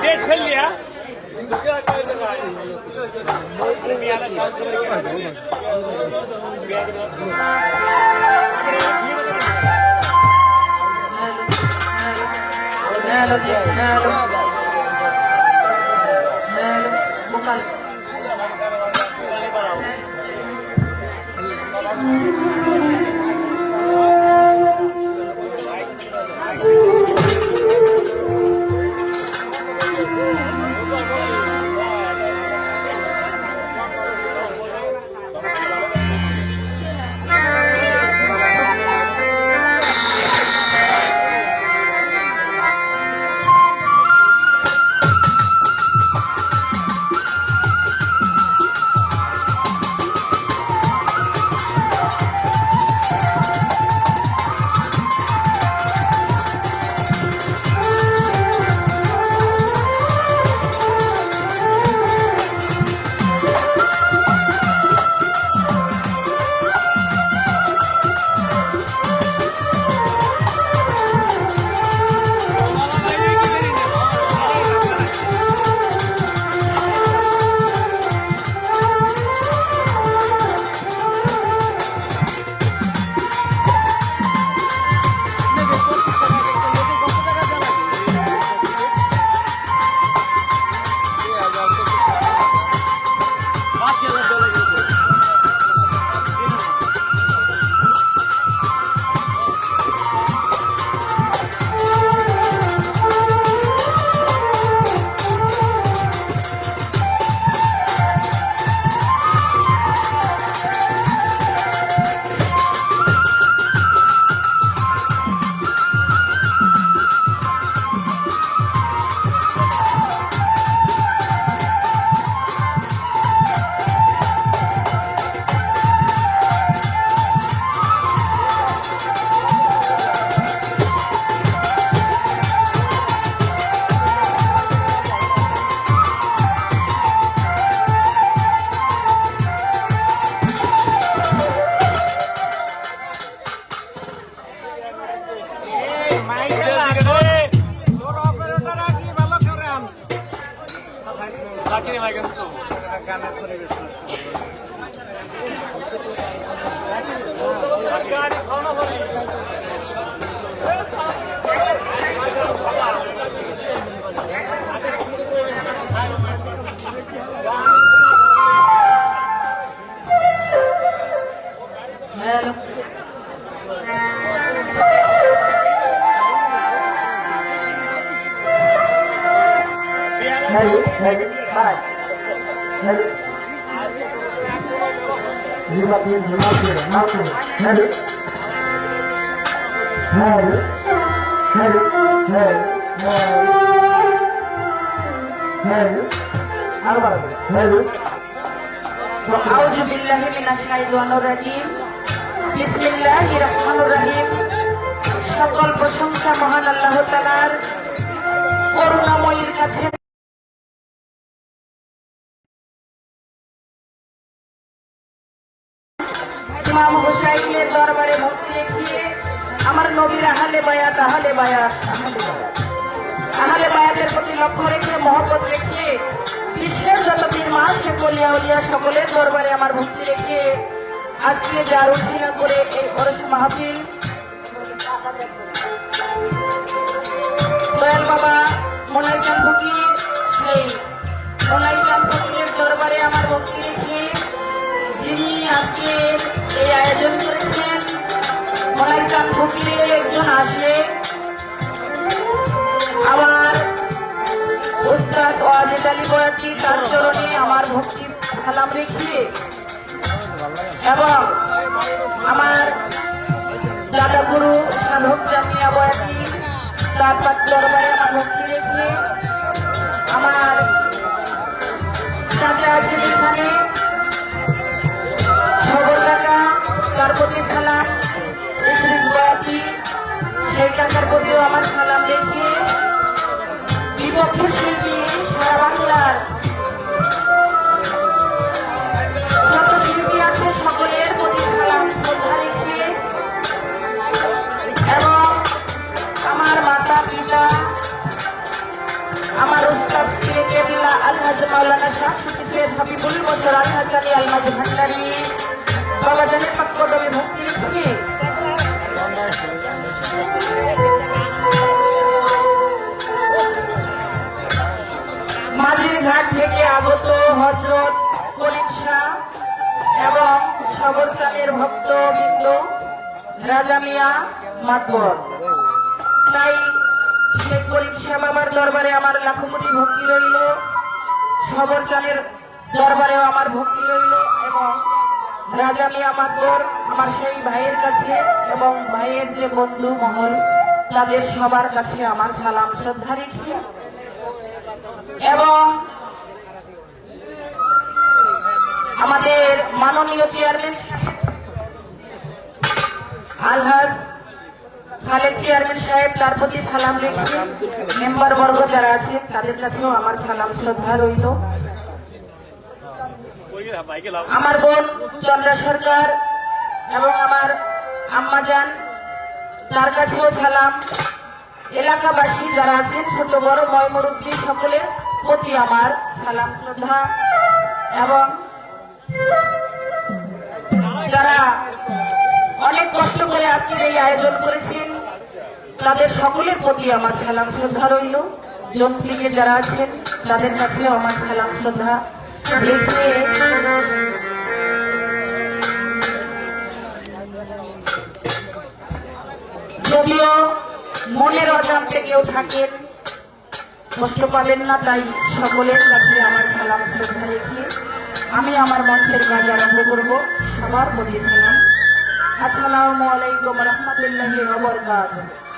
Date fail लिया সকল প্রশংসা মহান আল্লাহ তাআলার করুণাময়ীর কাছে। ইমাম হুসাইনের দরবারে ভক্তি দেখিয়ে আমার নবীর আহলে বায়াতের প্রতি লক্ষ্য রেখে মহব্বত রেখে বিশ্বের যত পীর মা শেখ ওলিয়া উলিয়া সকলের দরবারে আমার ভক্তি রেখে আজকে যার উছিলা করে এই ওরস মাহফিল দয়াল বাবা মোনাই চাঁদ ফকির, সেই মোনাই চাঁদ ফকিরের দরবারে আমার ভক্তি রেখে যিনি আজকে এই আয়োজন করেছেন, মোনাই চাঁদ ফকিরের একজন আসলে আবার উস্তাদ হজরত ওয়াজেদ আলী বয়াতি তার চরণে আমার ভক্তি সালাম রেখে এবং আমার দাদা গুরু সাধক জামিয়া বয়াতি তার দরবারে আমার ভক্তি রেখে আমার চাচা আছেন এখানে ছবর কাকা তার প্রতি সালাম ইদ্রিস বয়াতি সেই কাকার প্রতিও আমার সালাম রেখে বিপক্ষ শিল্পী সারা বাংলার যত শিল্পী আছে সকলের প্রতি সালাম শ্রদ্ধা রেখে এবং আমার মাতা পিতা আমার উস্তাদ পীরে কেবলা আলহাজ মাওলানা শাহ শফি সৈয়দ হাবিবুল বশর আলহাজ আলী আলমাজি ভান্ডারী বাবা জানের পাক কদমে ভক্তি রেখে মাঝের ঘাট থেকে আগত হযরত করিম শাহ এবং সবরসালের ভক্তবৃন্দ রাজা মিয়া মাতবর তাই শেখ করিম শাহ বাবার দরবারে আমার লাখো কোটি ভক্তি রইল সবরসালের দরবারেও আমার ভক্তি রইল এবং রাজা মিয়া মাতবর আমার সেই ভাইয়ের কাছে এবং ভাইয়ের যে বন্ধু মহল তাদের সবার কাছে আমার সালাম শ্রদ্ধা রেখে এবং আমাদের মাননীয় চেয়ারম্যান আলহাজ খালেদ চেয়ারম্যান সাহেব তার প্রতি সালাম রেখে মেম্বার বর্গ যারা আছে তাদের কাছেও আমার সালাম শ্রদ্ধা রইল আমার বোন চন্দ্রা সরকার এবং আমার আম্মাজান তার কাছেও সালাম এলাকাবাসী যারা আছেন ছোট বড় ময় মুরব্বী সকলের প্রতি আমার সালাম শ্রদ্ধা এবং যারা অনেক কষ্ট করে আজকের এই আয়োজন করেছেন তাদের সকলের প্রতি আমার সালাম শ্রদ্ধা রইল যন্ত্রীকে যারা আছেন তাদের কাছেও আমার সালাম শ্রদ্ধা রেখে যদিও মনের অজান্তে কেউ থাকেন কষ্ট পাবেন না তাই সকলের কাছে আমার সালাম শ্রদ্ধা রেখে আমি আমার মঞ্চের কাজ আরম্ভ করবো সবার প্রতি সালাম আসসালামু আলাইকুম রহমতুল্লাহি ওয়া বারাকাতুহু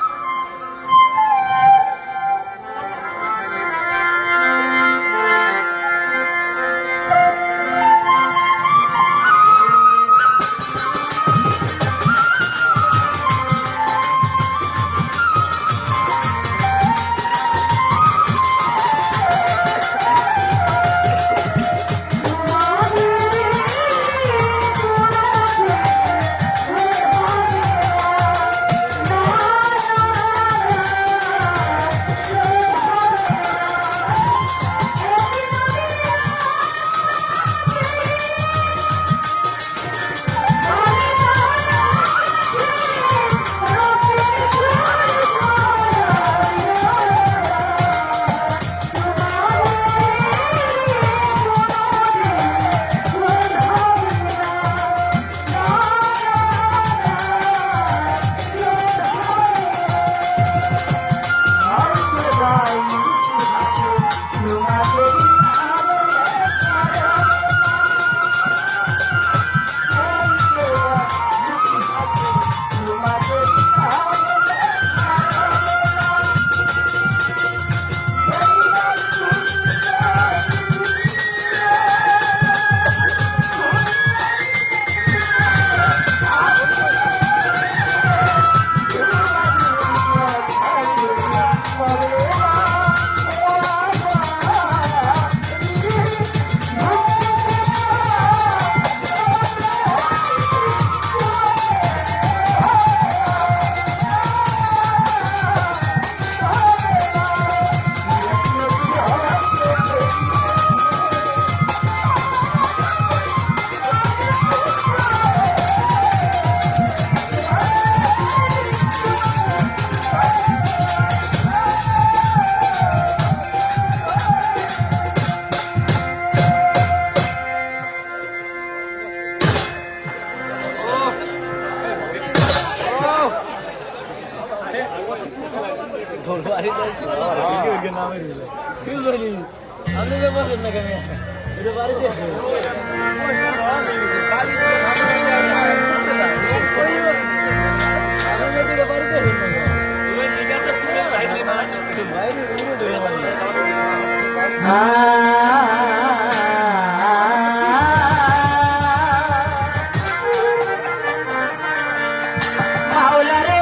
আপনি যে বলেন না কেন এটা বাড়িতে এসে মাওলা রে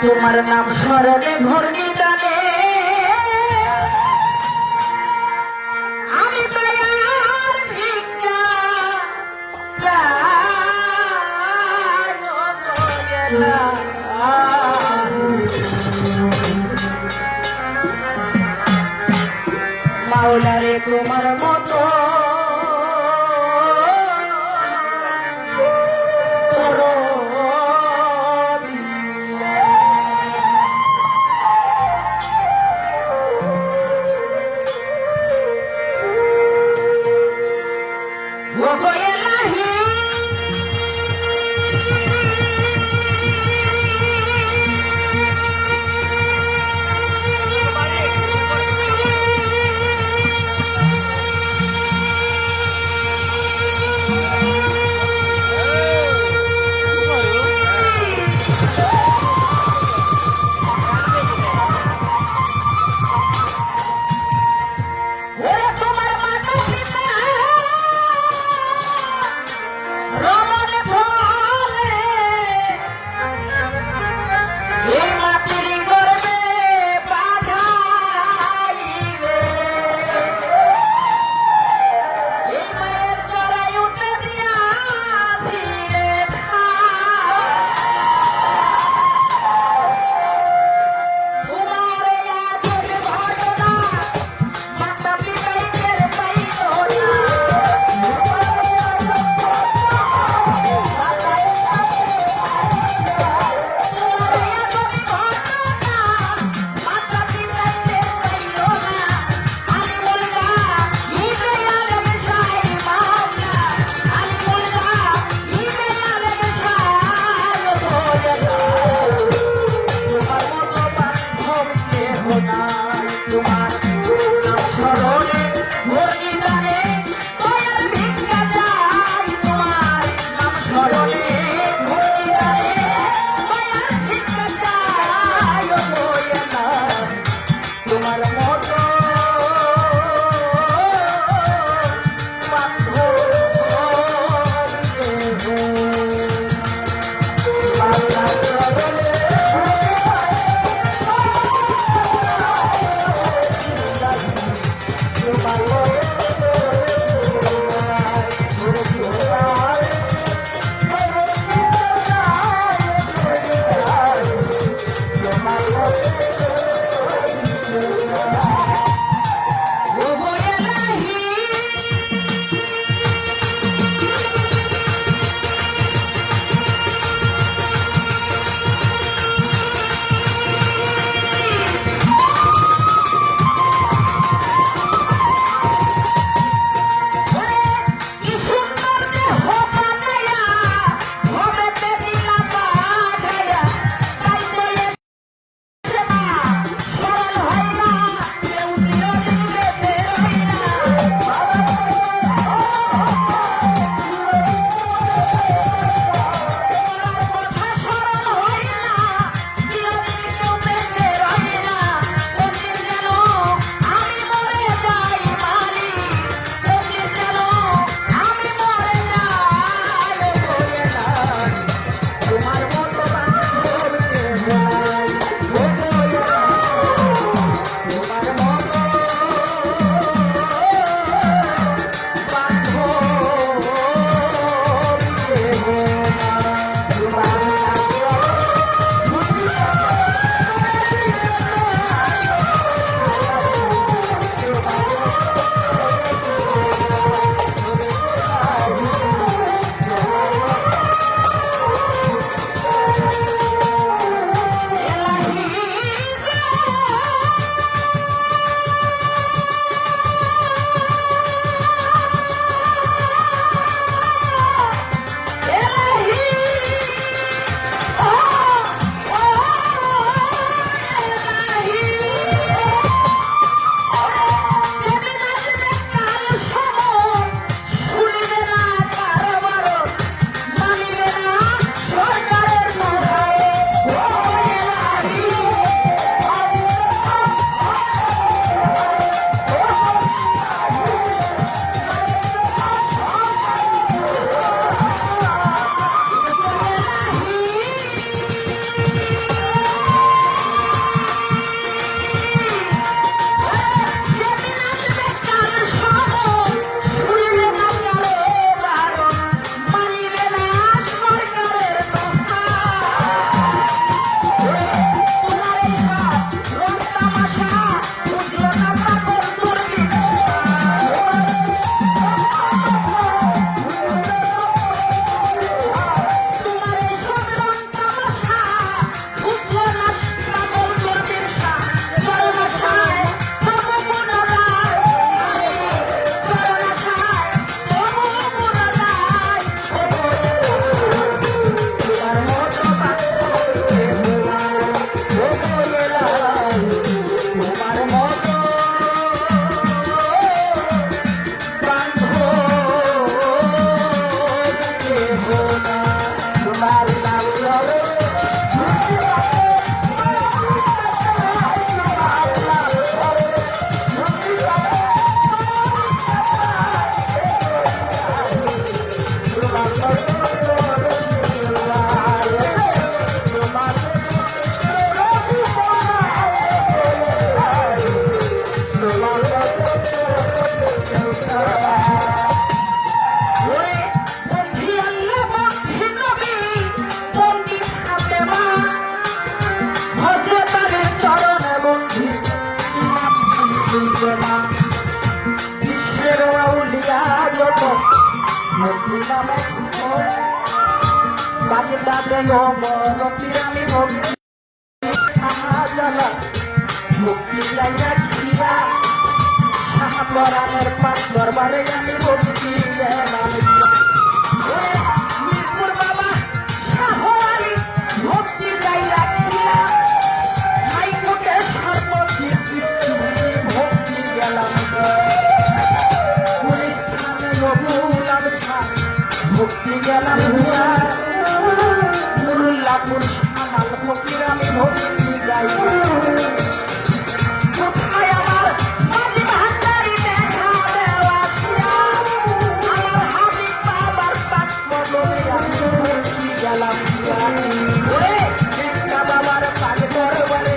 তোমার নাম স্মরণে ভর্তি জানে আমি মায়ার ভিক্ষা চাই ও দয়ালা। মাওলা রে তোমার মতো বাগদাদে গো মরতি আমি ভক্তি সাহাজালা মুক্তি যাইয়া খিয়া সাহাবরানের পাক দরবারে আমি ভক্তি গেলাম মিরপুর বাবা শাহ আলী ভক্তি যাইয়া খিয়া হাইকোর্টে সর্বজিৎ ভক্তি গেলাম পুলিশ থানে রঘুল আলসা ভক্তি গেলাম নুরুল্লাহপুর শামাল ফকির আমি ভক্তি যাই কোথায় আমার মাঝি ভান্ডারি দেখা দেওয়াছিয়া আমার হাবিব বাবার পাক বদলে আমি ভক্তি গেলাম ওরে একটা বাবার পাক দরবারে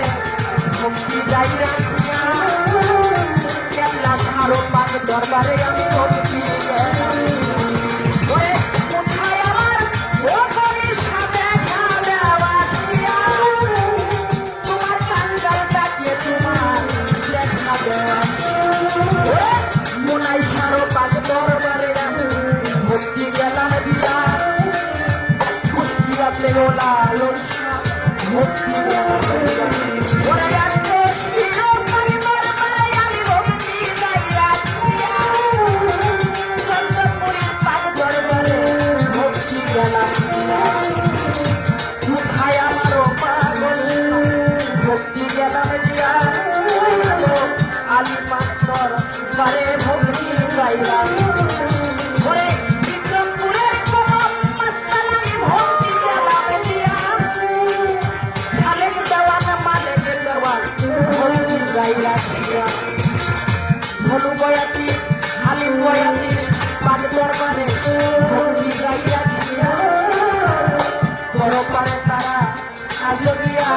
ভক্তি যাই রাখিয়া কেল্লা ধারো পাক দরবারে আমি ভক্তি গেলাম ওরে কোথায় আমার ও কবির সাথে খাওয়া দেওয়াছিয়া তোমার কাঙ্গাল ডাকিয়ে তোমার দেখা দেওয়া মোনাই সারো পাক দরবারে আমি ভক্তি গেলাম দিয়া কুষ্টিয়াতে ওলা লোসা ভক্তি গেলাম ওরে এত শিরোমণি দরবারে আমি ভক্তি যাই রাখিয়া চন্দ্রপুরীর পাক দরবারে ভক্তি গেলাম দিয়া কোথায় আমারও পাগল ভক্তি গেলাম দিয়া আলী মাস্টার বারে ভক্তি গাইলাম ওরে বিক্রমপুরের কোন মাস্টার আমি ভক্তি গেলাম দিয়া খালেক দেওয়ান মালেক দেওয়ান ভক্তি গাইলাম দিয়া ভলু বয়াতি আলী বয়াতি পাক দরবারে ভক্তি গাইয়া দিয়া বড় পারে তারা আজও দিয়া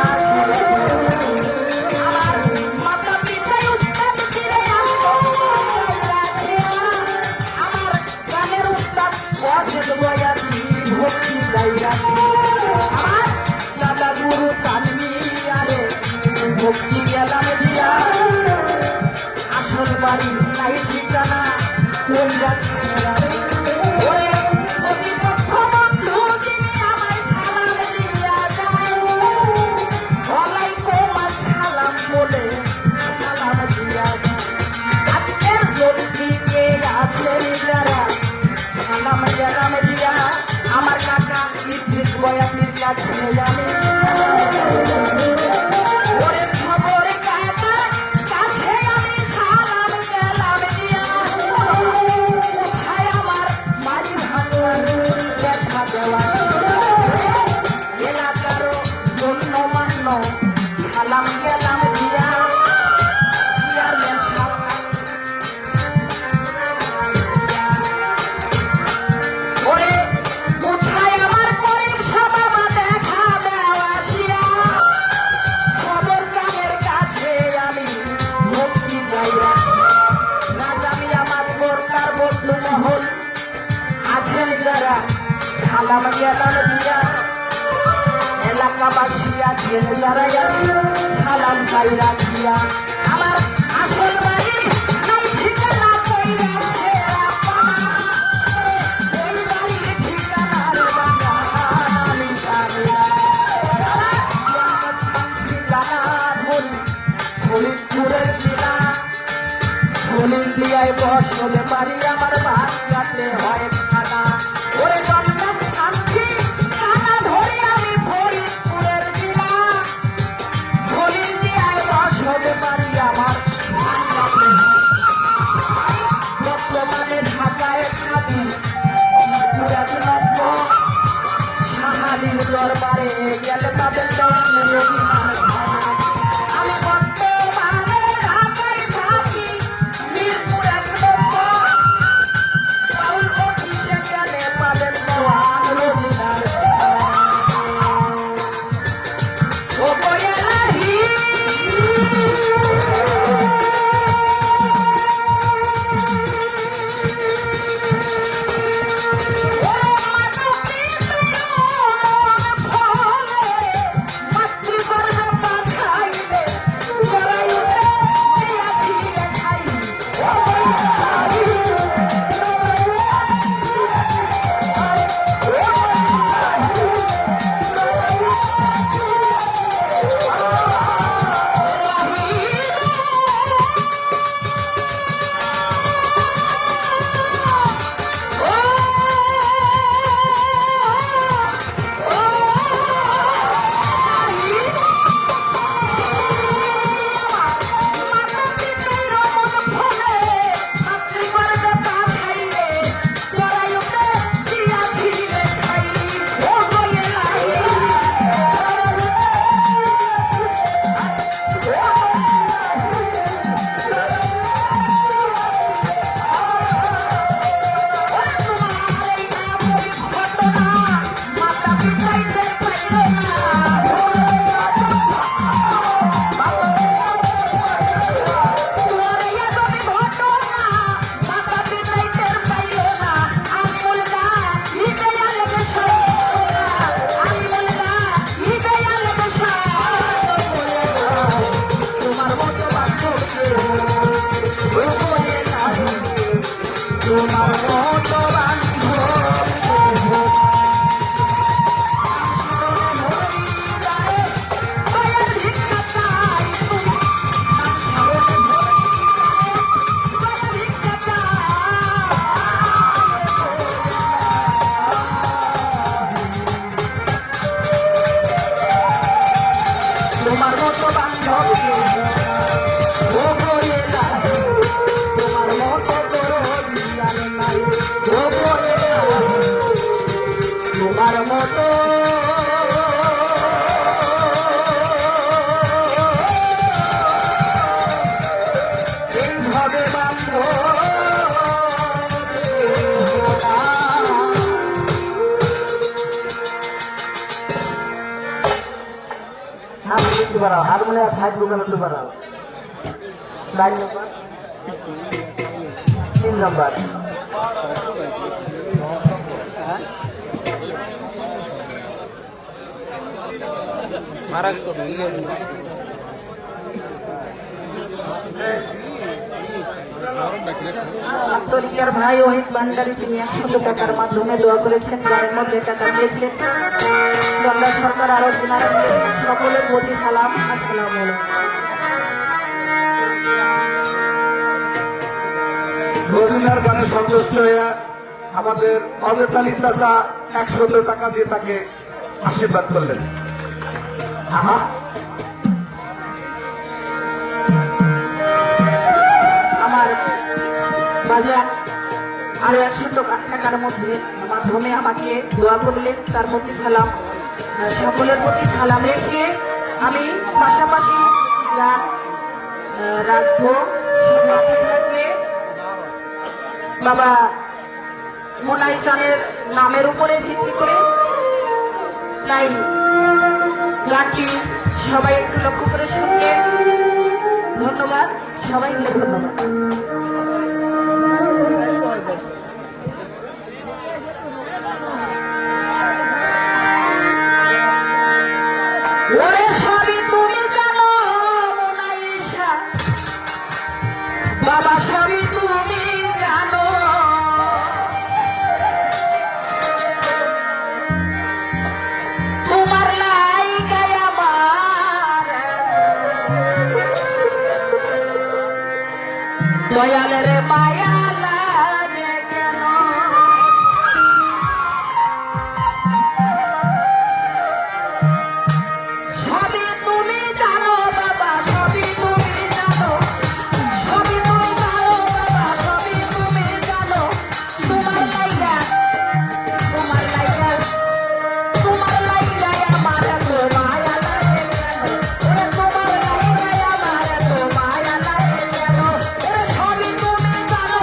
আমার মাতা পিতাই উস্তাদ ছিলে আমার গানের উস্তাদ ওয়াজেদ বয়াতি ভক্তি গাইয়া আমার দাদা গুরু সালমি আরে ভক্তি গেলাম দিয়া আসল বাড়ি নাই ঠিকানা কোন গাছে ওরে প্রতিপক্ষ বন্ধু যিনি আমায় সালাম দিয়া যায় ওয়ালাইকুম আসসালাম বলে সালাম দিয়া যায় আজকের জলদিকে আসলেন যারা সালাম গেলাম দিয়া আমার কাকা ইদ্রিস বয়াতির কাছে আমি ওরে খবর কাকা কাছে আমি সালাম গেলাম দিয়া কোথায় আমার মাঝি ভাঙার দেখা দেওয়া এলাকারও গণ্যমান্য সালাম গেলাম দিয়া চেয়ারম্যান সাহেব ওরে কোথায় আমার পরীক্ষা বাবা দেখা দেওয়াছিয়া খবর কানের কাছে আমি ভক্তি যাই রাজামি আমার মোরকার বন্ধু মহল আছেন যারা সালাম গেলাম দিয়া এলাকাবাসী আছেন যারা আমি সালাম চাই রাখিয়া আমার আসল বাড়ি নাই ঠিকানা কইরা সেরা পানা ওই বাড়ির ঠিকানার বাংলা আমি জানি না ঠিকানা ধরি ফরিদপুরের জেলা হলদিয়ায় বসলে বাড়ি আমার ভাত কাটলে হয় খানা ওরে জন্ম শান্তি খানা ধরে আমি ফরিদপুরের জেলা হলদিয়ায় বসলে বাড়ি আমার ভাত কাটলে বর্তমানে ঢাকায় থাকি সাহালির দরবারে গেলে তাদের আমি বর্তমানে ঢাকায় থাকি মিরপুর 1 নম্বর বাউল অফিসে গেলে পাবেন দেওয়ান রোজিনার ও বয়ালাহি তোমার মতো বান্ধব কেউ না। ও গো এলাহি, তোমার মতো দরদি আর নাই। ও গো এলাহি, তোমার মতো এইভাবে বান্ধব কেউ না। হাত দিতে পারো, হারমোনিয়াম সাইড লোকাল দিতে পারো। Side number 3 number. মারাত্মক আন্তরিকার ভাই ওহিত ভান্ডারী তিনি 100 টাকার মাধ্যমে দোয়া করেছেন, গানের মধ্যে টাকা দিয়েছেন। চন্দা সরকার আরো দিনারা দিয়েছেন। সকলের প্রতি সালাম, আসসালামু আলাইকুম। রবীন্দ্রার গানে সন্তুষ্ট হয়ে আমাদের অজয় আলী চাচা 100 টাকা দিয়ে তাকে আশীর্বাদ করলেন। আহা, আমার বাজার আরো 100 টাকার মধ্যে মাধ্যমে আমাকে দোয়া করলেন, তার প্রতি সালাম। সকলের প্রতি সালাম রেখে আমি পাশাপাশি গান রাখবো। সাথে থাকবে বাবা মোনাই চানের নামের উপরে ভিত্তি করে, তাই গানটি সবাই একটু লক্ষ্য করে শুনবেন। ধন্যবাদ, সবাইকে ধন্যবাদ। ওরে সবই তুমি জানো মোনাইশা, বাবা সবই তুমি জানো। তোমার লাইগায় আমার দয়ালের মায়া লাগে কেন? সবই তুমি জানো বাবা, সবই তুমি জানো, সবই তুমি জানো বাবা, সবই তুমি জানো। তোমার লাইগা, তোমার লাইগা, তোমার লাইগায় আমার এত মায়া লাগে কেন? ওরে তোমার লাইগায় আমার এত মায়া লাগে কেন? ওরে সবই তুমি জানো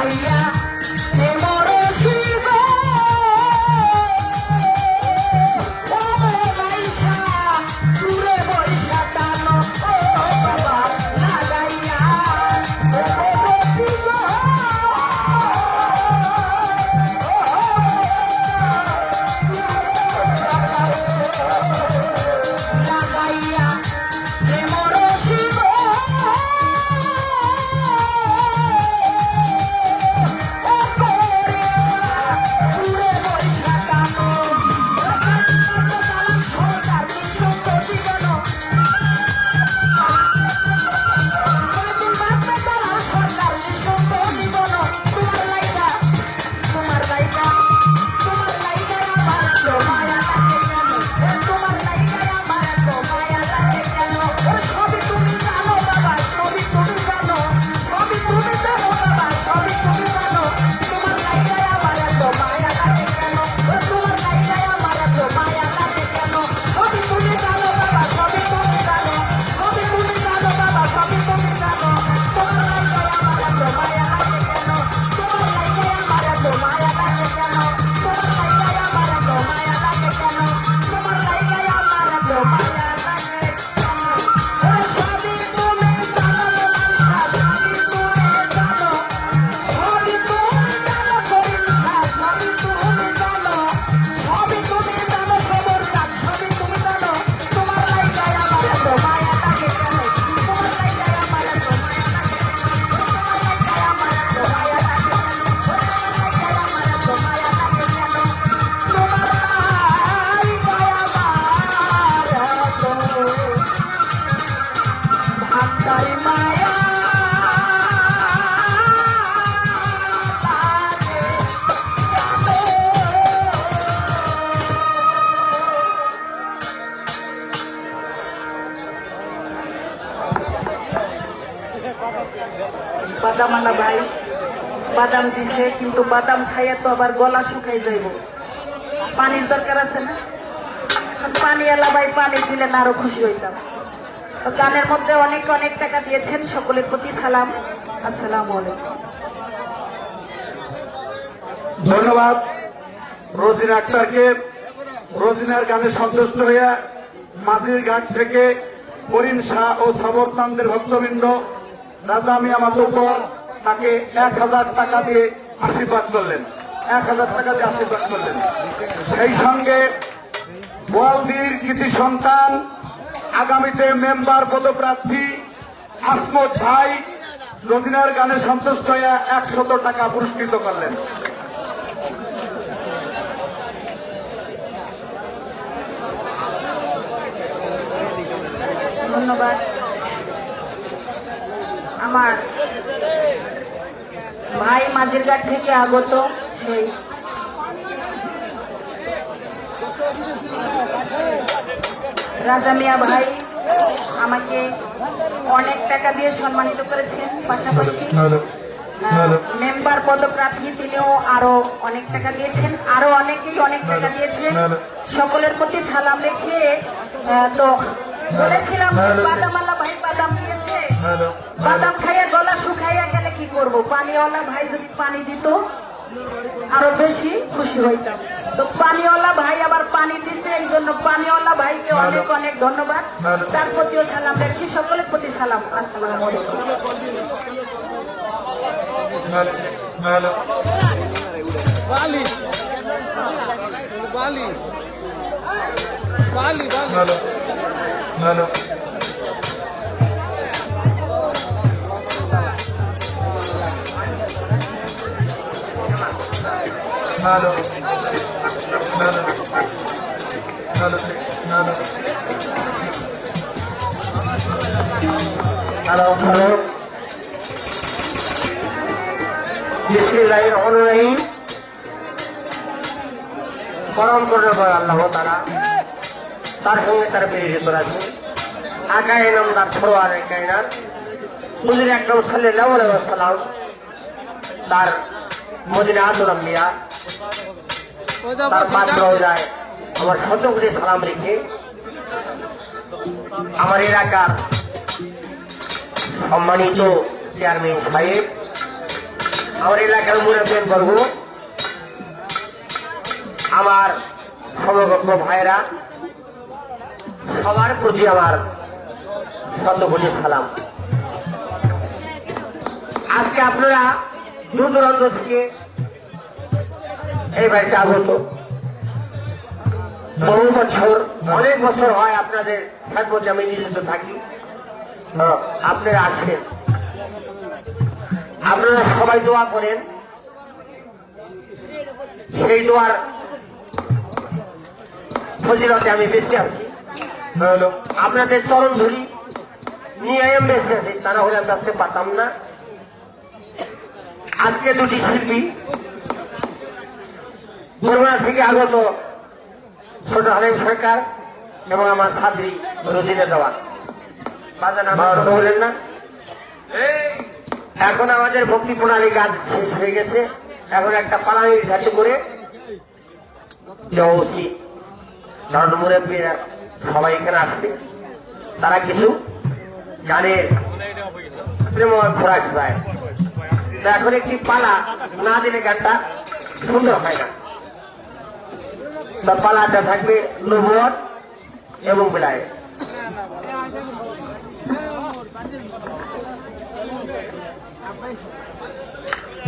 লাগাইয়া এ মোর শিব ও বৈশা দূরে বৈশা টানো ও বাবা লাগাইয়া ও শিব লাগাইয়া এ মোর শিব ও দূরে বৈশা টানো সরকার কিছু জীবন সরকার জীবন তোমার লাইকা আমার তো মায়া লাগে কেন তোমার লাইকা আমার তো মায়া লাগে কেন সবই তুমি জানো বাবা সবই তুমি জানো সবই তুমি জানো বাবা সবই তুমি জানো তোমার লাইকা আমার তো মায়া লাগে কেন তোমার লাইকা আমার তো মায়া লাগে কেন সবই তুমি জানো বাবা সবই তুমি জানো সবই তুমি জানো বাবা সবই তুমি জানো তোমার লাইকা আমার তো মায়া লাগে কেন তোমার লাইকা আমার তো মায়া লাগে কেন তোমার লাইকা আমার তো মায়া লাগে কেন তোমার লাইকা আমার তো মায়া লাগে সবই তুমি জানো সবই তুমি জানো সবই তুমি জানো পরিণা সবই তুমি জানো সবই তুমি জানো খবর কাজ সবই তুমি জানো তোমার লাইকা আমার তো মায়া লাগে কেন তোমার লাইকা আমার তো মায়া লাগে তোমার লাইকা আমার তো মায়া লাগে তোমার লাইকা আমার তো মায়া লাগে কেন তোমার লাইকা আমার তো ভান্ডারি মায়া বাদাম আনা ভাই বাদাম দিছে কিন্তু বাদাম খাইয়া তো আবার গলা শুকাই যাইব পানির দরকার আছে না পানি এলা ভাই পানি দিলে না আরো খুশি হইতাম তো গানের মধ্যে অনেক অনেক টাকা দিয়েছেন সকলের প্রতি সালাম আসসালামু আলাইকুম ধন্যবাদ রোজিনা আক্তারকে। রোজিনার গানে সন্তুষ্ট হইয়া মাঝির ঘাট থেকে করিম শাহ ও সবর চান্দের ভক্তবৃন্দ রাজা মিয়া মাতুব্বর তাকে 1000 টাকা দিয়ে আশীর্বাদ করলেন 1000 টাকা দিয়ে আশীর্বাদ করলেন। সেই সঙ্গে বোয়ালদির কৃতি সন্তান আগামীতে মেম্বার পদপ্রার্থী আসমত ভাই রোজিনার গানে সন্তুষ্ট হইয়া 100 টাকা পুরস্কৃত করলেন। ধন্যবাদ আমার ভাই মাঝিরঘাট থেকে আগত সেই রাজা মিয়া ভাই আমাকে অনেক টাকা দিয়ে সম্মানিত করেছেন পাশাপাশি মেম্বার পদপ্রার্থী তিনিও আরো অনেক টাকা দিয়েছেন আরো অনেকেই অনেক টাকা দিয়েছেন সকলের প্রতি সালাম রেখে তো বলেছিলাম বাদাম আল্লাহ ভাই বাদাম দিয়েছে বাদাম খাইয়া গলা শুকাইয়া গেলে কি করব পানিওয়ালা ভাই যদি পানি দিত আরো বেশি খুশি হইতাম তো পানিওয়ালা ভাই আবার পানি দিচ্ছে এই জন্য পানিওয়ালা ভাইকে অনেক অনেক ধন্যবাদ তার প্রতিও সালাম রেখে সকলের প্রতি সালাম আসসালামু আলাইকুম বালি বালি বালি বালি হ্যালো হ্যালো বিসমিল্লাহির রহমানির রহিম। করম করে আল্লাহ তাআলা তার সঙ্গে তার প্রেরিত আছে আকায়ে নামদার সরোয়ারে কায়নাত হুজুর আকরাম সাল্লাল্লাহু আলাইহি ওয়াসাল্লাম তার মদিনাতুল আম্বিয়া তার পাত্র যায় আমার শতকোটি সালাম রেখে আমার এলাকার সম্মানিত চেয়ারম্যান সাহেব আমার এলাকার মুরব্বীর বর্গ, আমার সমকক্ষ ভাইরা, সবার প্রতি আমার শতকোটি সালাম। আজকে আপনারা দূর দূরান্ত থেকে এই বাড়িতে আগত, বহু বছর, অনেক বছর হয় আপনাদের খেদমতে আমি নিয়োজিত থাকি। আপনারা আসেন, আপনারা সবাই দোয়া করেন, সেই দোয়ার ফজিলতে আমি বেঁচে আছি। আপনাদের চরণ ধরি নিয়ে আমি বেঁচে আছি, তা না হলে আমি আসতে পারতাম না। আজকে দুটি শিল্পী বরগুনা থেকে আগত, ছোট হালিম সরকার এবং আমার ছাত্রী রোজিনা দেওয়ান, বাজান আমার বললেন না। এখন আমাদের ভক্তি প্রণালী কাজ শেষ হয়ে গেছে, এখন একটা পালানির ঘাটে করে যাওয়া উচিত। কারণ মুরব্বীরা সবাই এখানে আসছে, তারা কিছু গানের প্রেমময় খোরাক পায়। তো এখন একটি পালা না দিলে গানটা সুন্দর হয় না। তো পালাটা থাকবে নবুয়ত এবং বিলায়।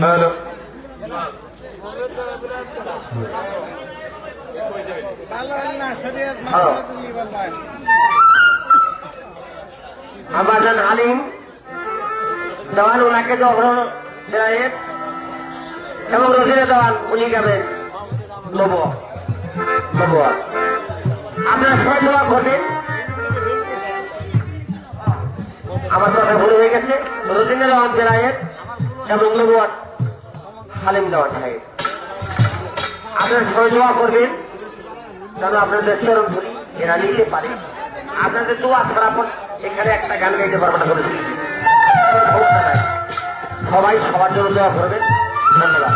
হ্যালো, আমাজান আলিম দেওয়ান ওনাকে জহর বিলায়েত এবং রোজিনা দেওয়ান উনি গাবেন নবুয়ত। আপনারা সবাই দোয়া করবেন। আমার কথা ভুল হয়ে গেছে, রোজিনা দেওয়ান বিলায়েত এবং নবুয়ত হালিম দেওয়ান সাহেব। আপনারা সবাই দোয়া করবেন যেন আপনাদের চরণ ধরি এরা নিতে পারে। আপনাদের দোয়া ছাড়া পর এখানে একটা গান গাইতে পারবো না বলেছি। সবাই সবার জন্য দোয়া করবেন। ধন্যবাদ।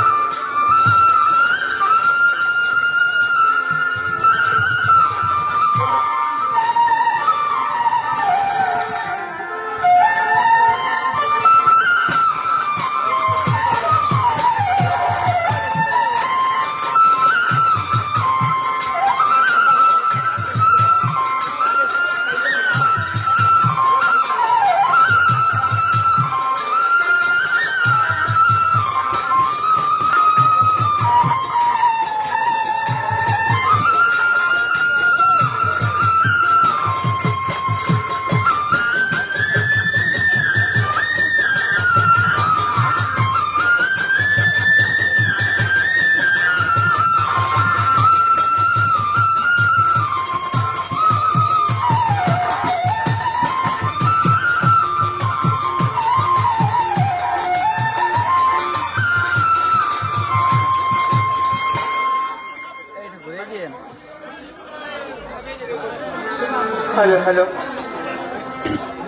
হ্যালো হ্যালো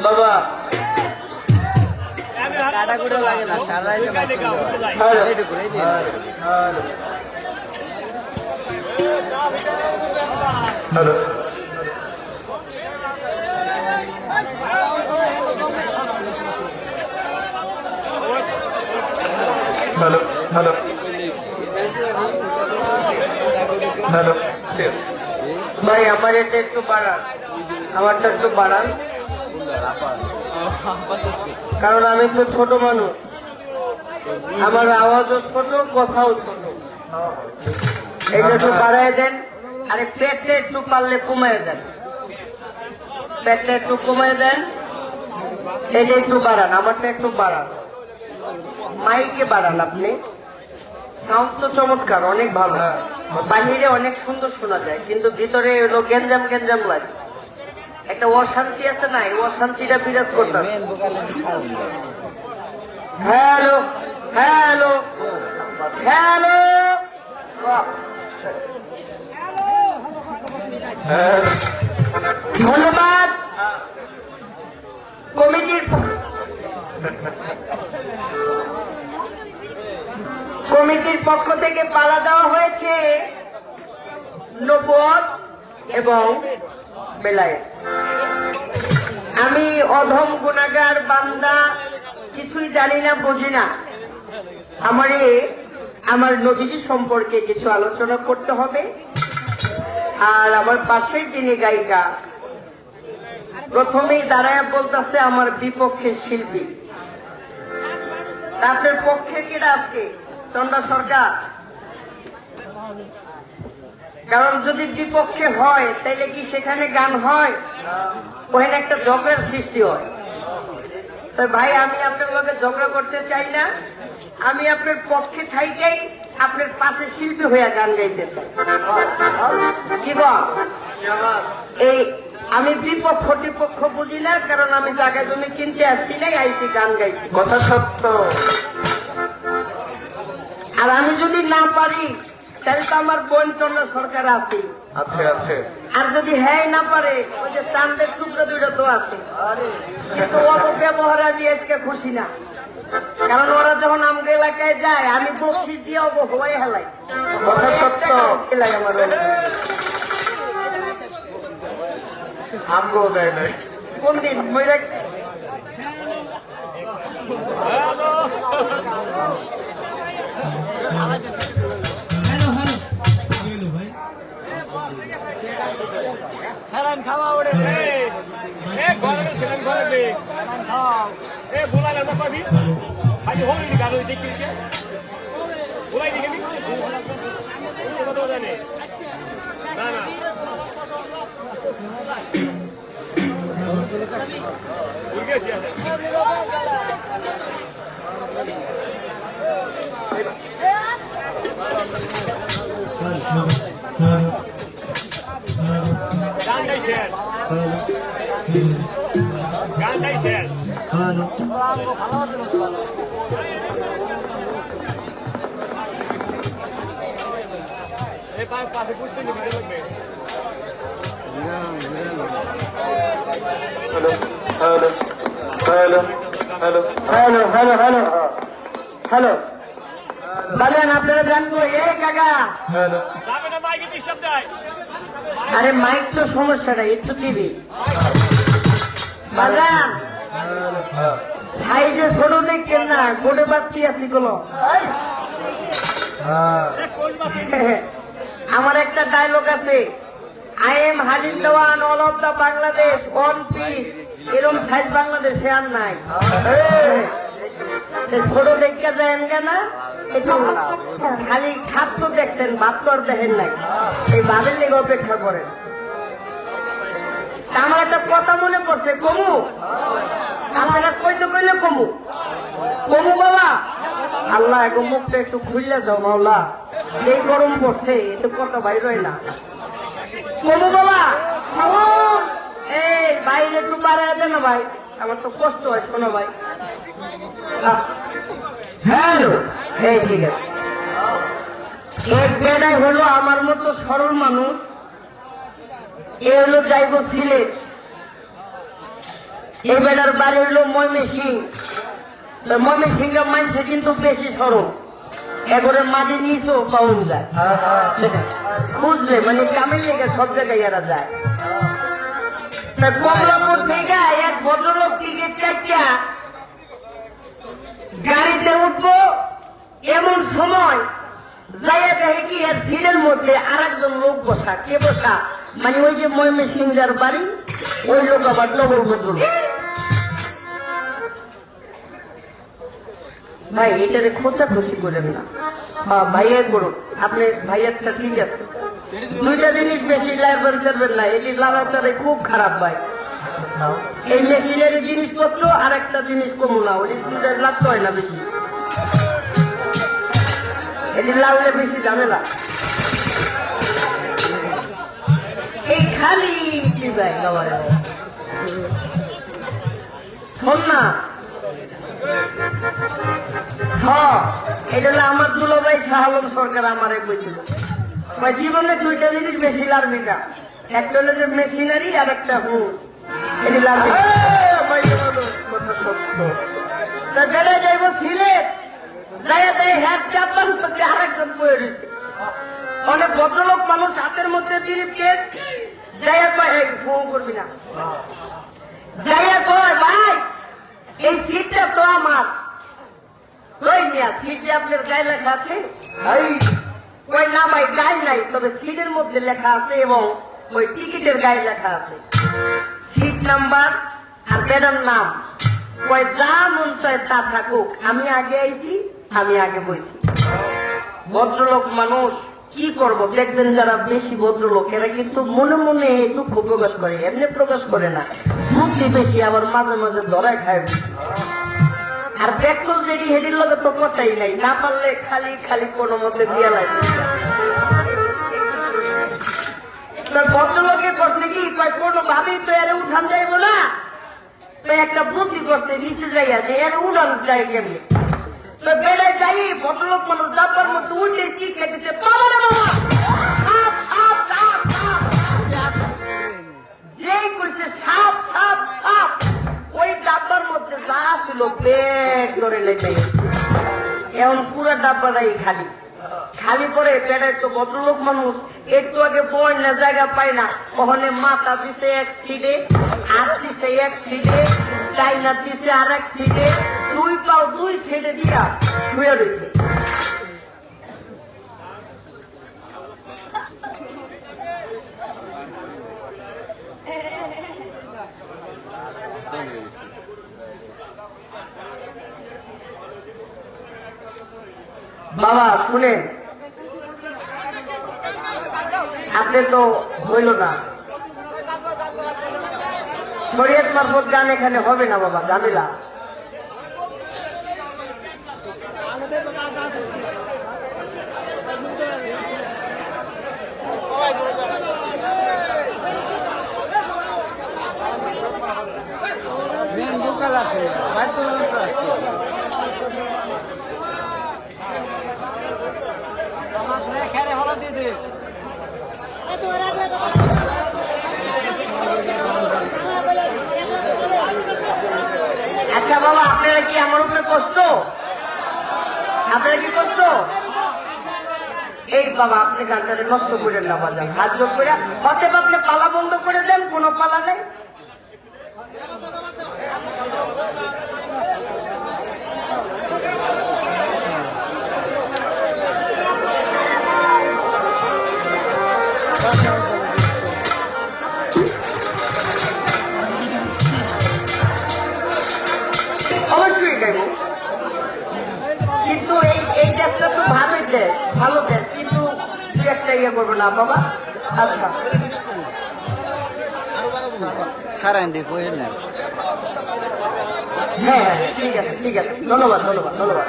বাবা, কাটাকুটা লাগে না, সারা রাইতে মাছ হ্যালো একটু ঘুরে দিয়ে হ্যালো, হ্যালো, হ্যালো, হ্যালো, ঠিক আছে। ভাই আমার এটা একটু বাড়ান, আমারটা একটু বাড়ান, কারণ আমি তো ছোট মানুষ, আমার আওয়াজও ছোট, কথাও ছোট। এটা একটু বাড়াই দেন। আরে পেটটা একটু পারলে কমায় দেন, পেটটা একটু কমায় দেন। এটা একটু বাড়ান, আমারটা একটু বাড়ান, মাইকে বাড়ান আপনি। সাউন্ড তো চমৎকার, অনেক ভালো, বাহিরে অনেক সুন্দর শোনা যায়, কিন্তু ভিতরে হলো গেঞ্জাম গেঞ্জাম লাগে, একটা অশান্তি আছে না, এই অশান্তিটা বিরাজ করতে। মেন বোকালে সাউন্ড দেয়। হ্যালো হ্যালো হ্যালো, ধন্যবাদ কমিটির পক্ষ থেকে পালা দেওয়া হয়েছে নবুয়ত এবং বেলায়েত। আমি অধম গুনাহগার বান্দা, কিছুই জানি না বুঝি না, আমার নবীজি সম্পর্কে কিছু আলোচনা করতে হবে। আর আমার পাশের যিনি গায়িকা প্রথমেই দাঁড়ায় বলতেছে আমার বিপক্ষে শিল্পী। আপনার পক্ষে কেটা আজকে চন্দ্রা সরকার? কারণ যদি বিপক্ষে হয় তাইলে কি সেখানে গান হয়? ওখানে একটা ঝগড়ার সৃষ্টি হয়। তো ভাই আমি আপনার লগে ঝগড়া করতে চাই না, আমি আপনার পক্ষে থাইকেই আপনার পাশে শিল্পী হইয়া গান গাইতে চাই। কি বল? এই আমি বিপক্ষ টিপক্ষ বুঝি না, কারণ আমি জায়গা জমি কিনতে আসছি নাই, আইসি গান গাইতে। কথা সত্য। আর আমি যদি না পারি তাহলে তো আমার বোন চন্দ্র সরকার আছে। আছে। আর যদি হ্যাঁ না পারে ওই যে চান্দের টুকরো দুটো তো আছে, কিন্তু অপব্যবহার আমি আজকে খুশি না। কারণ ওরা যখন আমাকে এলাকায় যায় আমি বসি দিয়ে অবহবাই হেলাই। কথা সত্য। খেলাই আমার আমগো দেয় নাই। কোন দিন ময়রা স্যালান খাওয়া ওড়ে গানটাই শেষ। পাশে পুষতে নিবি লাগবে। হ্যালো বলেন, আপনারা জানবো। এ কাকা, যাবে না, মাইকে ডিস্টার্ব দেয়। আরে মাইক তো সমস্যা নাই, একটু দিবি বাজান। সাইজে ছোট দেখছেন না, গোটে বাচ্চি আছি কোন। আমার একটা ডায়লগ আছে, I am Halim Dewan all of the Bangladesh one piece. এরকম সাইজ বাংলাদেশে আর নাই। ছোট দেখতে যায় না, একটু খালি খাপ তো দেখছেন, ভাত তো আর দেখেন নাই। এই ভাবের লেগে অপেক্ষা করেন। আমার একটা কথা মনে পড়ছে, কমু আপনারা কইতে কইলে কমু কমু বাবা। আল্লাহ এখন মুখটা একটু খুললে যাও মাওলা, এই গরম পড়ছে, এতে কথা বাইর হয় না। কমু বাবা, এই বাইরে একটু বাড়ায় দেন না ভাই, আমার তো কষ্ট হয়। শোনো ভাই, হ্যালো, এই ঠিক আছে। এক বেড়াই হলো আমার মতো সরল মানুষ, এ হলো যাইব সিলেট। এই বেড়ার বাড়ি হইল ময়মনসিং। ময়মনসিংহের মানুষে কিন্তু বেশি সরল, এবারে মাটি নিচেও পাউন যায়, বুঝলে? মানে কামের লেগে সব জায়গায় এরা যায়। কমলাপুর থেকে এক ভদ্রলোক টিকিট কাটিয়া গাড়িতে উঠবো, এমন সময় যাইয়া দেখে কি এর সিটের মধ্যে আর একজন লোক বসা। কে বসা? মানে ওই যে ময়মনসিংহের বাড়ি ওই লোক, আবার নগর ভদ্রলোক। ভাই এটারে খোঁচাখুচি করেন না, ভাইয়ের করুন। আপনি ভাইয়েরটা ঠিক আছে, দুইটা জিনিস বেশি লাইবেন চাইবেন না, এটি লাগাচারে খুব খারাপ ভাই। এই মেশিনের জিনিসপত্র আর একটা জিনিস কমু না, ওই দুইটা লাগতে হয় না বেশি, এটি লাগলে বেশি ঝামেলা। এই খালি কি ভাই গাওয়ারে শোন না, এটা হলো আমার দুলাভাই শাহ আলম সরকার আমারে কইছিল, জীবনে দুইটা জিনিস বেশি লাগবে না, একটা হলো যে মেশিনারি আর একটা এটি লাগবে। বেড়ে যাইব সিলেট, যাইয়া যাই হ্যাট চাপান করতে আরেকজন বয়ে রয়েছে। অনেক ভদ্রলোক মানুষ হাতের মধ্যে দিলীপ কেস, যাইয়া কয় ফোন করবি না, যাইয়া কয় ভাই এই সিটটা তো আমার। কই মিয়া সিটে আপনার গায়ে লেখা আছে? এই ওই না ভাই গায়ে নাই, তবে সিটের মধ্যে লেখা আছে এবং ওই টিকিটের গায়ে লেখা আছে সিট নাম্বার আর বেডার নাম। ওই যা মন চায় তা থাকুক, আমি আগে আইছি, আমি আগে বসি। ভদ্রলোক মানুষ কি করব, দেখবেন যারা বেশি ভদ্রলোক এরা কিন্তু মনে মনে দুঃখ প্রকাশ করে, এমনি প্রকাশ করে না, বুদ্ধি বেশি, আবার মাঝে মাঝে ধরায় খায়। আর পেট্রোল যেটি হেডির লগে তো কথাই নাই, না পারলে খালি খালি কোনো মতে দিয়া লাগে। ভদ্রলোকে করছে কি, কোনো ভাবেই তো এর উঠান যাইব না, তো একটা বুদ্ধি করছে নিচে যাইয়া যে এর উড়ান যায় কেমনি। তো বেড়ে যাই ভদ্রলোক মানুষ ডাব্বার মধ্যে উঠে চিট খেতেছে, যেই করছে সাপ সাপ সাপ, ওই ডাব্বার মধ্যে যা ছিল পেট করে লেগে গেছে। এখন পুরো ডাব্বাটাই খালি খালি করে পেটায়। তো ভদ্রলোক মানুষ একটু আগে বন্যা জায়গা পায় না, ওখানে মাথা দিছে এক সিটে, হাত দিছে এক সিটে, ডাইনা দিছে আর এক সিটে, দুই পাও দুই সিটে দিয়া শুয়ে রয়েছে। বাবা শুনেন, আপনি তো হইল না, শরীয়ত মারফত গান এখানে হবে না বাবা, জামিলা। মেন বোকাল আসে বাদ্যযন্ত্র আসছে আমার খেলে হলা দিয়ে দে আচ্ছা বাবা, আপনারা কি আমার উপরে কষ্ট, আপনারা কি কষ্ট? এই বাবা আপনি গানটারে নষ্ট করেন না বাজান, হাত জোর করে অতএব আপনি পালা বন্ধ করে দেন, কোনো পালা নেই। অবশ্যই গাইব, কিন্তু এই দেশটা তো ভাবের দেশ, ভালো দেশ, কিন্তু দু একটা ইয়ে করবো না বাবা। আচ্ছা খারান দেখো না হ্যাঁ হ্যাঁ ঠিক আছে ঠিক আছে, ধন্যবাদ ধন্যবাদ ধন্যবাদ।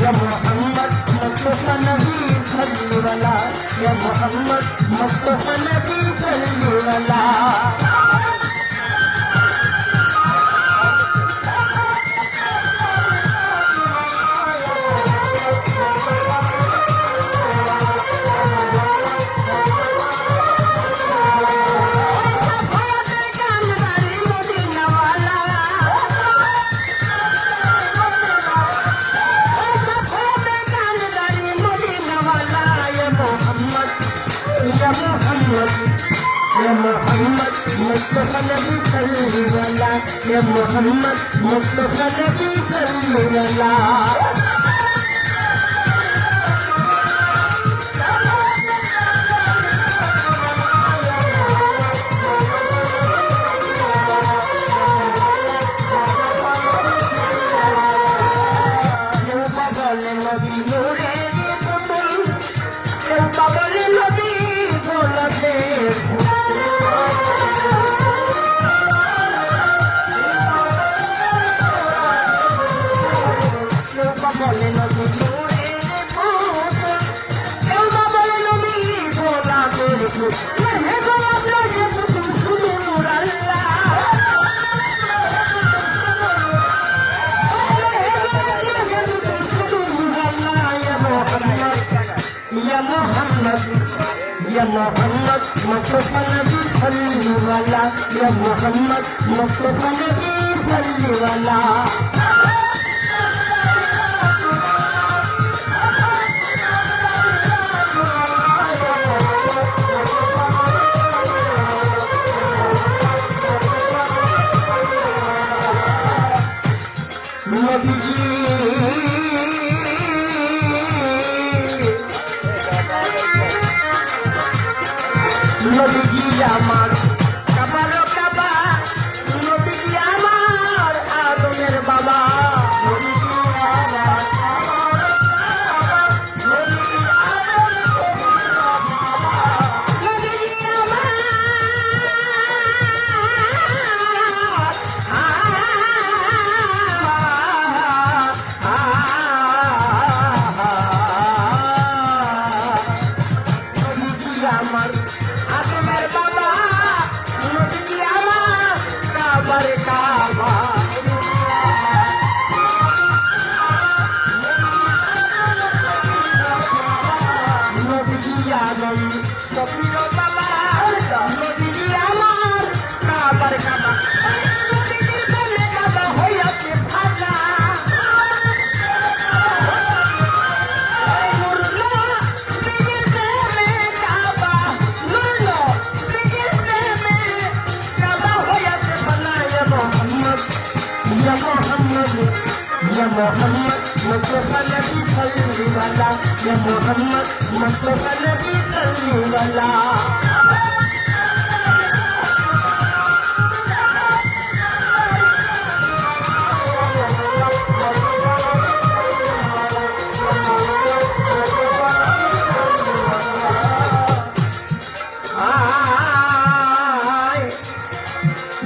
या मोहम्मद मुस्तफा नबी सल्लल्लाहु या मोहम्मद मुस्तफा नबी सल्लल्लाहु। या मोहम्मद मुस्तफा नबी सल्लल्लाहु या मोहम्मद मुस्तफा नबी सल्लल्लाहु। या मोहम्मद मुस्तफा नबी सल्ली वाला या मोहम्मद मुस्तफा नबी सल्ली वाला নদীজি আমার কাবার কাবা নদীজি আমার আদমের বাবা নদীজি আমার নদীজি আমার আদমের বাবা নদীজি আমার কাবার কাবা নদীজি আদম সফির বাবা নদীজি আমার কাবার কাবা নদীজির প্রেমে কাবা হইয়াছে ভাজা या मोहम्मद मुस्तफा नबी सल्ली वाला या मोहम्मद मुस्तफा नबी सल्ली वाला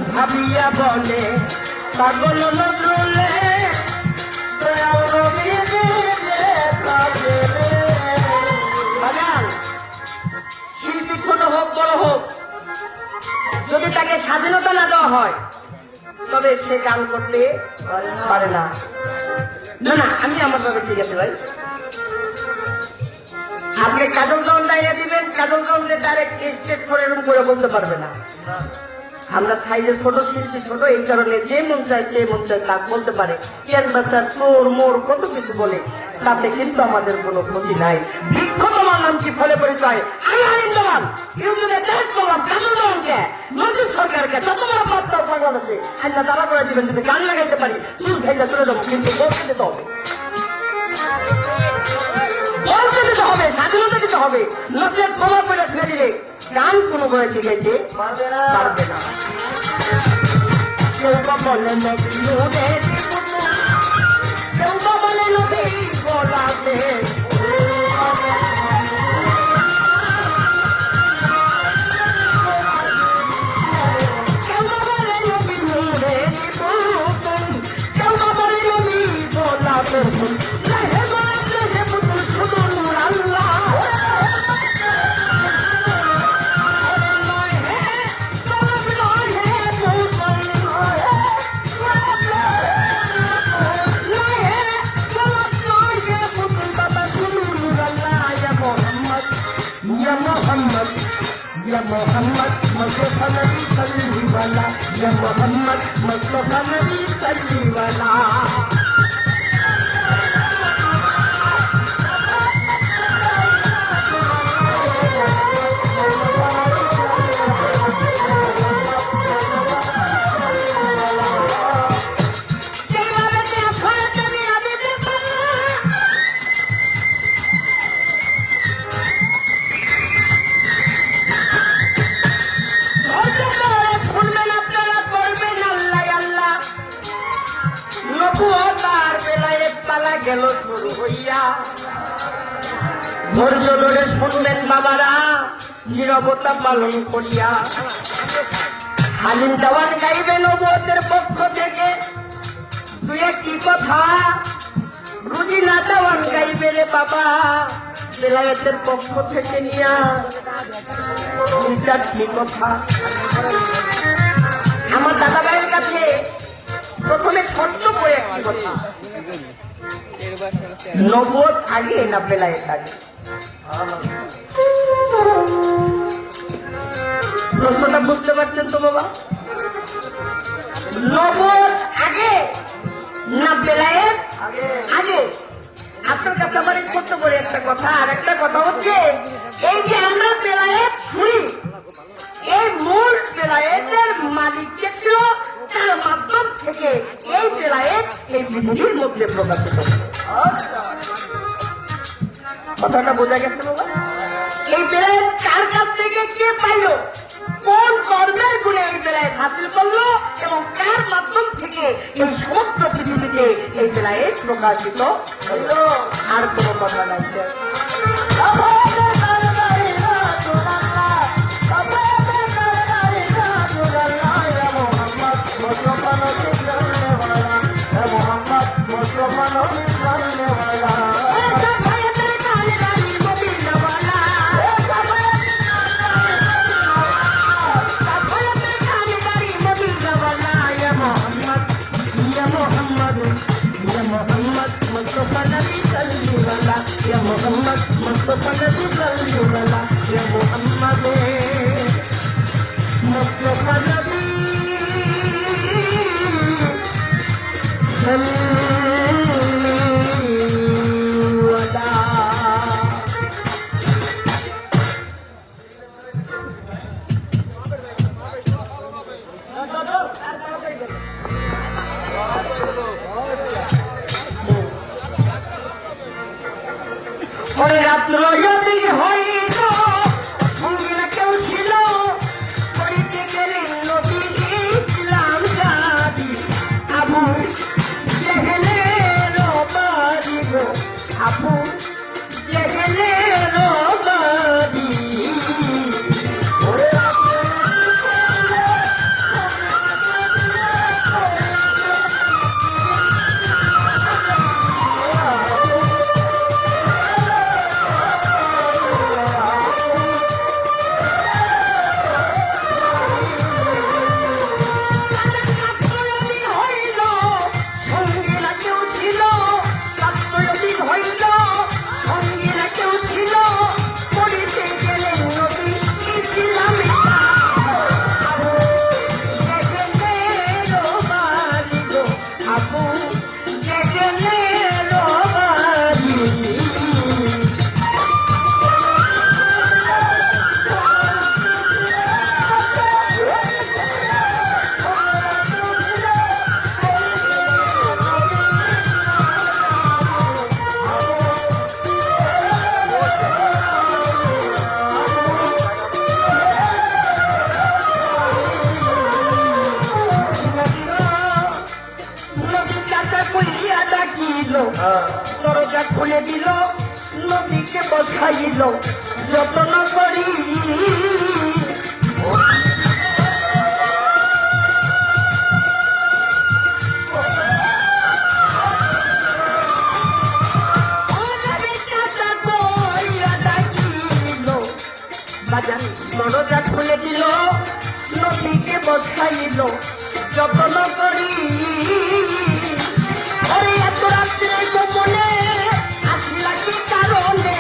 ভাবিয়া বলে পাগল নজরুলে শিল্পী ছোট হোক বড় হোক যদি তাকে স্বাধীনতা না দেওয়া হয় তবে সে গান করতে পারে না না না আমি আমার ভাবে ঠিক আছে ভাই আপনি কাজল গাউন ডাইয়া দিবেন কাজল গাউনকে ডাইরেক্ট স্টেট করে এরকম করে বলতে পারবে না আমরা সাইজে ছোট শিল্পী ছোট এই কারণে যে মন চায় তা বলতে পারে ক্যানভাসা সোর মোর কত কিছু বলে তাতে কিন্তু আমাদের কোনো ক্ষতি নাই বৃক্ষ তোমার নাম কি ফলে পরিচয় আমি আইন্দমান ইউটিউবে চ্যালেঞ্জ করলাম কাজলকে নজরুল সরকারকে যত বড় পাত্র বাংলাদেশে আইনা তারা করে দিবেন যদি গান লাগাইতে পারি চুল খাইতে চলে যাবো কিন্তু বলতে দিতে হবে বলতে দিতে হবে স্বাধীনতা দিতে হবে নচলে ক্ষমা করে ছেড়ে দিলে গান কোনো বয়সে গাইতে পারবে না কেউ বা বলে নদী নূরের কেউ বা বলে নদী গোলাপে কেউ বা বলে নদী নূরের কেউ বা বলে নদী গোলাপে শুধু নূর আল্লাহ या मोहम्मद मुस्तफा नबी सल्ली वाला या मोहम्मद मुस्तफा नबी सल्ली वाला গেল শুরু হইয়া ধৈর্য ধরে শুনবেন বাবারা নীরবতা পালন করিয়া হালিম জওয়ান গাইবেন নবুয়তের পক্ষ থেকে দুই একটি কথা রুজিনা জওয়ান গাইবে রে বাবা বেলায়েতের পক্ষ থেকে নিয়া দুই চারটি কথা আমার দাদা ভাইয়ের কাছে প্রথমে ছোট্ট করে একটি কথা নবুয়ত আগে না বেলায়েত আগে প্রশ্নটা বুঝতে পারছেন তো বাবা? নবুয়ত আগে না বেলায়েত আগে? আপনার কাছে আমার এই ছোট্ট করে একটা কথা, আর একটা কথা হচ্ছে এই যে আমরা বেলায়েত শুনি, এই মূল বেলায়েতের মালিক কে ছিল, তার মাধ্যম থেকে এই বেলায়েত এই পৃথিবীর মধ্যে প্রকাশিত হলো। কথাটা বোঝা গেছে বাবা? এই বেলায়েত কার কাছ থেকে কে পাইলো, কোন কর্মের গুণে এই বেলায়েত হাসিল করলো, এবং কার মাধ্যম থেকে এই সমগ্র পৃথিবীতে এই বেলায়েত প্রকাশিত হলো? আর কোনো কথা নাই। রাত্র যদি হইল সঙ্গীরা কেউ ছিল, করিতে গেলেন নবী ইসলাম জাতি। আবু জেহেলের বাড়ি গো, আবু জেহেলের বাড়ি। দরজা খুলে দিল, নবীকে বসাইল, যত্ন করি দরজা খুলে দিল, নবীকে বসাইল, যত্ন করি। এত রাত্রে গোপনে আসলা কি কারণে,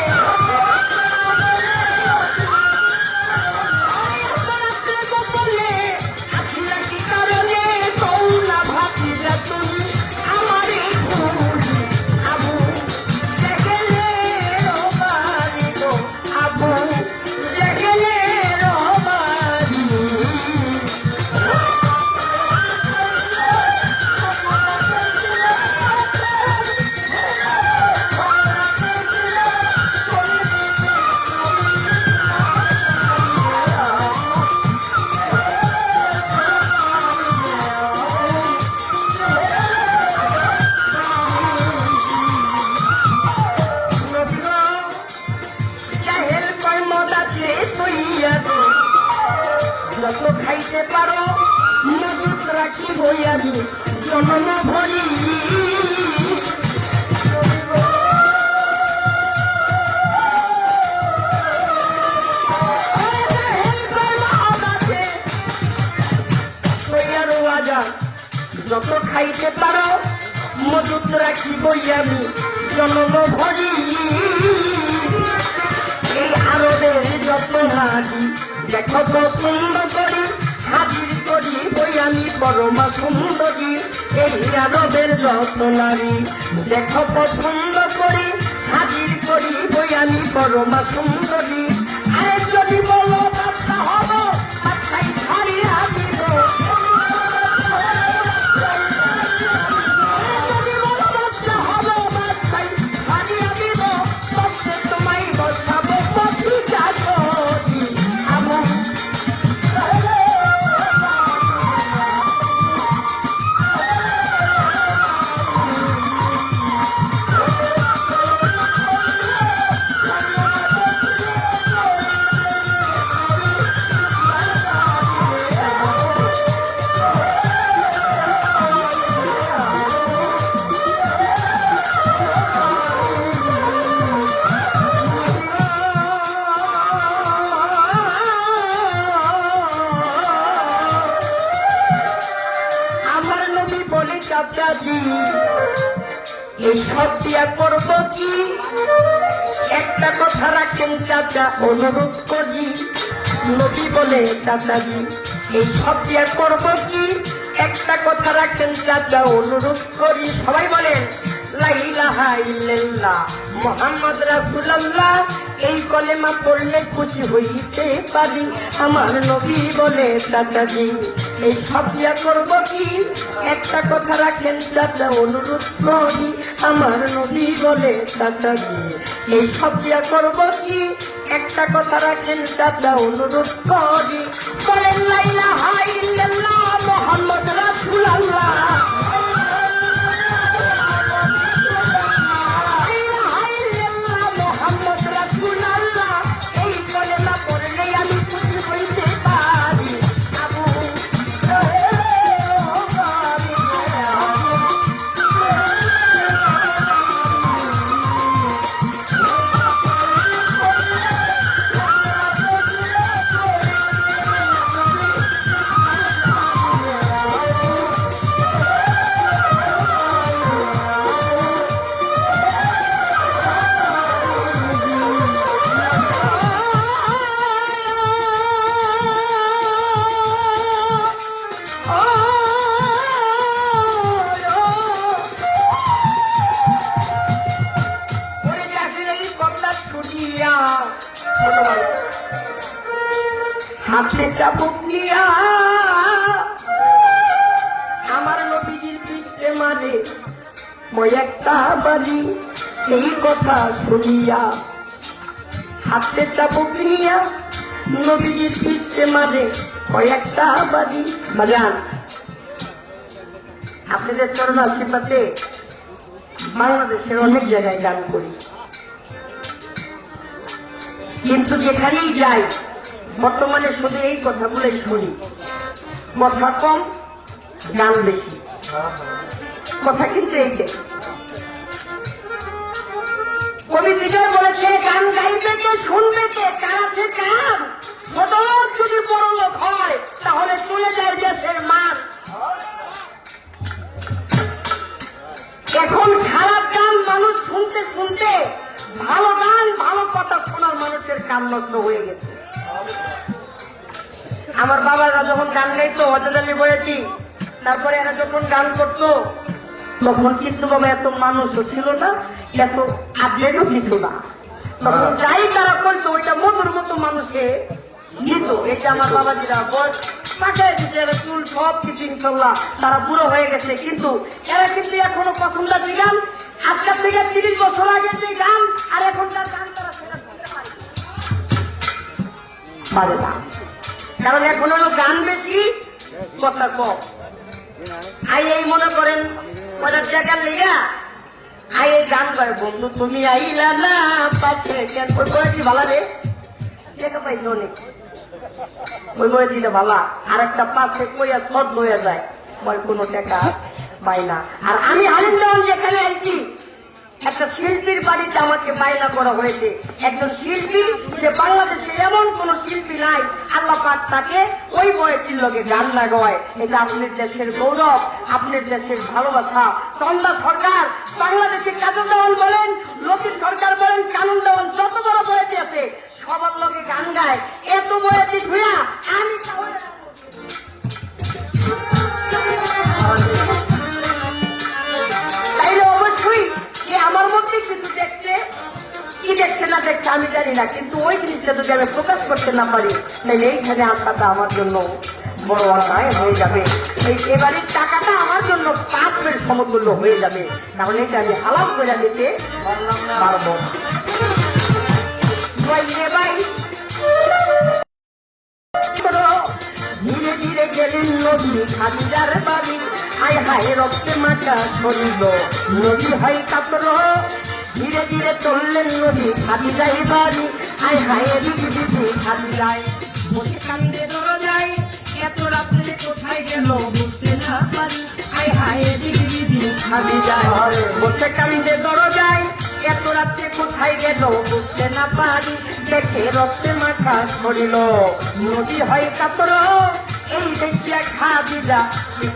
এত রাত্রে গোপনে আসলা কি কারণে, কৌলা ভাতি তুমি আমারে ভুলি। আবু জেহেলের বাড়ি গো, আবু জেহেলের বাড়ি। যত খাইতে পারো মজুত রাখি বইয়াবি জনম ভরি। যত খাইতে পারো মজুত রাখি বইয়াবি জনম ভরি। এই আরবের যত নারী দেখো পছন্দ করি হাজির করি বই আমি পরমা সুন্দরী এই আরবের যত নারী দেখো পছন্দ করি হাজির করি বই আমি পরমা সুন্দরী আরে যদি বলো বাচ্চা হবো বাচ্চাই ছাড়িয়া দিব যদি বলো বাচ্চা হবো বাচ্চাই ছাড়িয়া দিব বসে তোমায় বসাবো পত্রিকা করি আমার আমার নবী বলে চাচাজি এসব দিয়া করবো কি একটা কথা রাখেন চাচা অনুরোধ করি নবী বলে চাচাজি এইসব দিয়া করবো কি একটা কথা রাখেন চাচা অনুরোধ করি সবাই বলেন লা ইলাহা ইল্লাল্লাহ মুহাম্মদ রাসূলুল্লাহ এই কলেমা পড়লে খুশি হইতে পারি আমার নবী বলে চাচাজি এই সব দিয়া করব কি একটা কথা রাখেন চাচা অনুরোধ করি আমার নবী বলে চাচাজি এই সব দিয়া করব কি একটা কথা রাখেন চাচা অনুরোধ করি বলেন লা ইলাহা ইল্লাল্লাহ মুহাম্মদ রাসূলুল্লাহ হাতে চাবুক নিয়া আমার নবীজির পিছনে মারে ওই একটা বাড়ি এই কথা শুনিয়া হাতে চাবুক নিয়া নবীজির পিছনে মারে ওই একটা বাড়ি বাজান আপনাদের চরণ আশীর্বাদে বাংলাদেশের অনেক জায়গায় গান করি কিন্তু যেখানেই যাই বর্তমানে শুধু এই কথাগুলো শুনি কথা কম গান বেশি কথা কিন্তু এইটাই কবি বিজয় বলেছে গান গাইবে কে শুনবে কে কার আছে কার ছোট লোক যদি বড় লোক হয় তাহলে চলে যায় দেশের মান এখন খারাপ গান মানুষ শুনতে শুনতে ভালো গান ভালো কথা শোনার মানুষের কান নষ্ট হয়ে গেছে আমার বাবারা যখন গান গাইতো অজাদালি বলেছি তারপরে এরা যখন গান করতো তখন কিন্তু বাবা এত মানুষও ছিল না এত আপডেটও ছিল না তখন যাই তারা করতো ওইটা মধুর মতো মানুষকে দিত এটা আমার বাবাজিরা তাকে চুল সব কিছু ইনশাল্লাহ তারা বুড়ো হয়ে গেছে কিন্তু এরা কিন্তু এখনো পছন্দাদি গান আজকের থেকে 30 বছর আগে যে গান আর এখনকার গান তারা সেটা শুনতে পারে না কারণ এখন হলো গান বেশি কথা কম আই এই মনে করেন ওদের জায়গার লেগা আই এই গান করে বন্ধু তুমি আইলা না পাশে কেন ওই বয়সী ভালো রে টাকা পাইছে অনেক ওই বয়সীটা ভালা আর একটা পাশে কইয়া সদ লইয়া যায় বল কোনো টাকা পাই না আর আমি হালিম দেওয়ান যেখানে আইছি একটা শিল্পীর বাড়িতে আমাকে বায়না করা হয়েছে একজন শিল্পী যে বাংলাদেশে এমন কোন শিল্পী নাই আল্লাহ পাক তাকে ওই বয়সীর লোকে গান না গায় এটা আপনার দেশের গৌরব আপনার দেশের ভালোবাসা চন্দা সরকার বাংলাদেশে কাজল দেওয়ান বলেন লতিফ সরকার বলেন কানুন দেওয়ান যত বড় বয়সী আছে সবার লোকে গান গায়, এত বয়সী ধুয়া আমি তাইলে অবশ্যই সে আমার মধ্যে কিছু দেখছে, কি দেখছে না দেখছে আমি জানি না, কিন্তু ওই জিনিসটা যদি আমি প্রকাশ করতে না পারি তাহলে এইখানে আসাটা আমার জন্য বড় অন্যায় হয়ে যাবে। এবারের টাকাটা আমার জন্য পাপের সমতুল্য হয়ে যাবে, তাহলে এটা আমি হালাল করে দিতে পারবো। ধীরে ধীরে গেলেন নদী খাদিজার বাড়ি, হায় হায় রক্তে মাথা সরিল নদী হয় কাতর। ধীরে ধীরে চললেন নদী খাদিজাই বাড়ি, হায় হায় দিদি দিদি খাদিজায় বসে কান্দে দরজায়, এত রাত্রে কোথায় গেল বুঝতে না পারি, হায় হায় দিদি দিদি খাদিজায় বসে কান্দে দরজায়, এত রাত্রে কোথায় গেল বুঝতে না পারি, দেখে রক্তে মাথা সরিল নদী হয় কাতর। এই দেখিয়া খাদিজা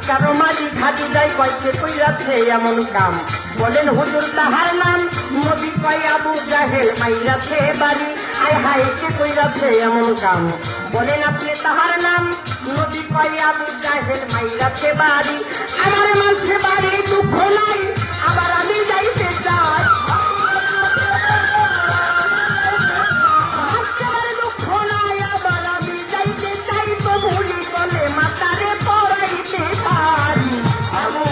কারো মাঝি খাদিজাই কয়কে কইরাছে এমন কাম, বলেন হুজুর তাহার নাম, নবী কয় আবু জাহেল মাইরাছে বাড়ি, আয় হায় কে কইরাছে এমন কাম, বলেন আপনি তাহার নাম, নবী কয় আবু জাহেল মাইরাছে বাড়ি। আমার মাঝে বাড়ি দুঃখ নাই, আবার আমি যাইতে চাই, দুঃখ নাই আবার আমি যাইতে চাই, তো ভুলি বলে মাতারে পড়াইতে পারি। আবু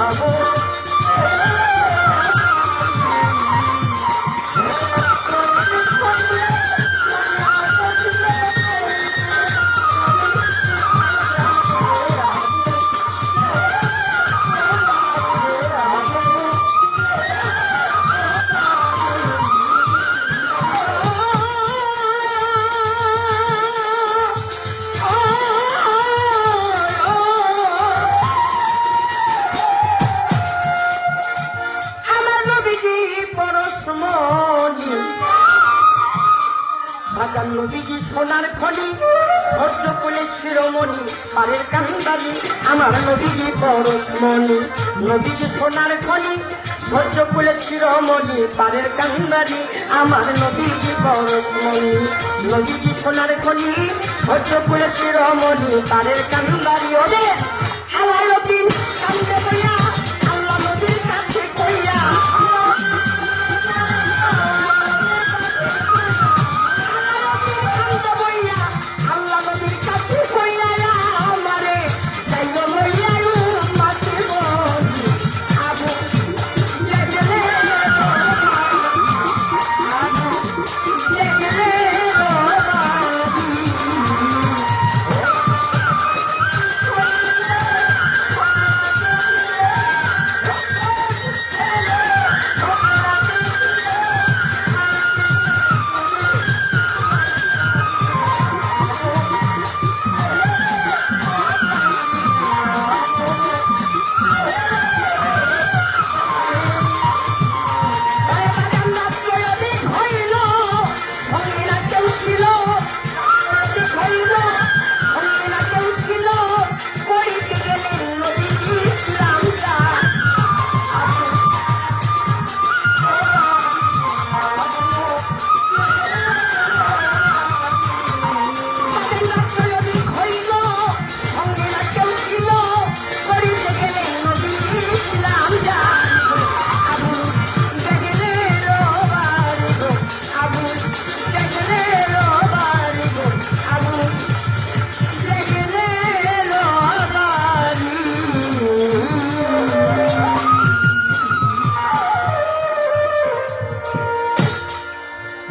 আবু আমার নবীজি পরশমণি, ভাজান নবীজি সোনার খনি, ভদ্র কোলে শিরোমণি পারের কান্দালি, আমার নবীজি পরশমণি, নবীজি সোনার খনি, ভদ্র কোলে শিরোমণি পারের কান্দালি, আমার নবীজি পরশমণি, নবীজি সোনার খনি, ভদ্র কোলে শিরোমণি পারের কান্দালি। ওরে আল্লাহ নবীর কান্দে বইয়া, আল্লাহ নবীর কাছে কইয়া, আল্লাহ নবীর কাছে কইয়া আমারে যাইব লইয়া মাঝে বলি, আবু দেখলে আবু দেখলে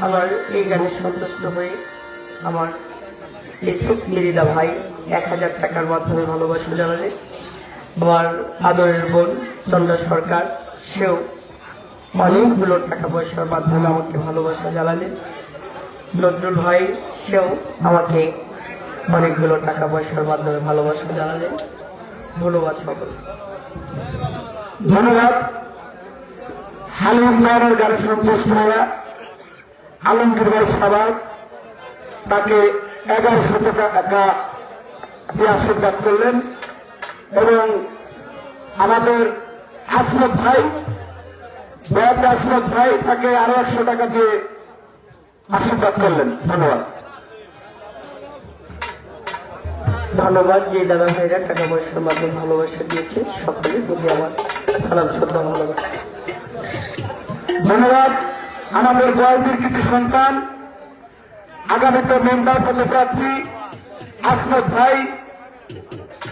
আমার এই গানে সন্তুষ্ট হয়ে আমার ইসুক মিরিদা ভাই 1000 টাকার মাধ্যমে ভালোবাসা জানালে, আমার আদরের বোন চন্দ্র সরকার সেও অনেকগুলো টাকা পয়সার মাধ্যমে আমাকে ভালোবাসা জানালেন, নজরুল ভাই সেও আমাকে অনেকগুলো টাকা পয়সার মাধ্যমে ভালোবাসা জানালেন। ধন্যবাদ সকল। ধন্যবাদ। হালিম নায়রের গানে সন্তুষ্ট হয়ে আলমগীর ভাই সাবাব তাকে 1100 টাকা দিয়ে আশীর্বাদ করলেন, এবং আমাদের আসমত ভাই বয়াতি আসমত ভাই তাকে আরো 100 টাকা দিয়ে আশীর্বাদ করলেন। ধন্যবাদ। ধন্যবাদ যে দাদা ভাইরা টাকা পয়সার মাধ্যমে ভালোবাসা দিয়েছে সকলের প্রতি আমার সালাম শ্রদ্ধা ভালোবাসা। ধন্যবাদ আমাদের বয়াতির কৃতি সন্তান আগামীতে মেম্বার পদপ্রার্থী আসমত ভাই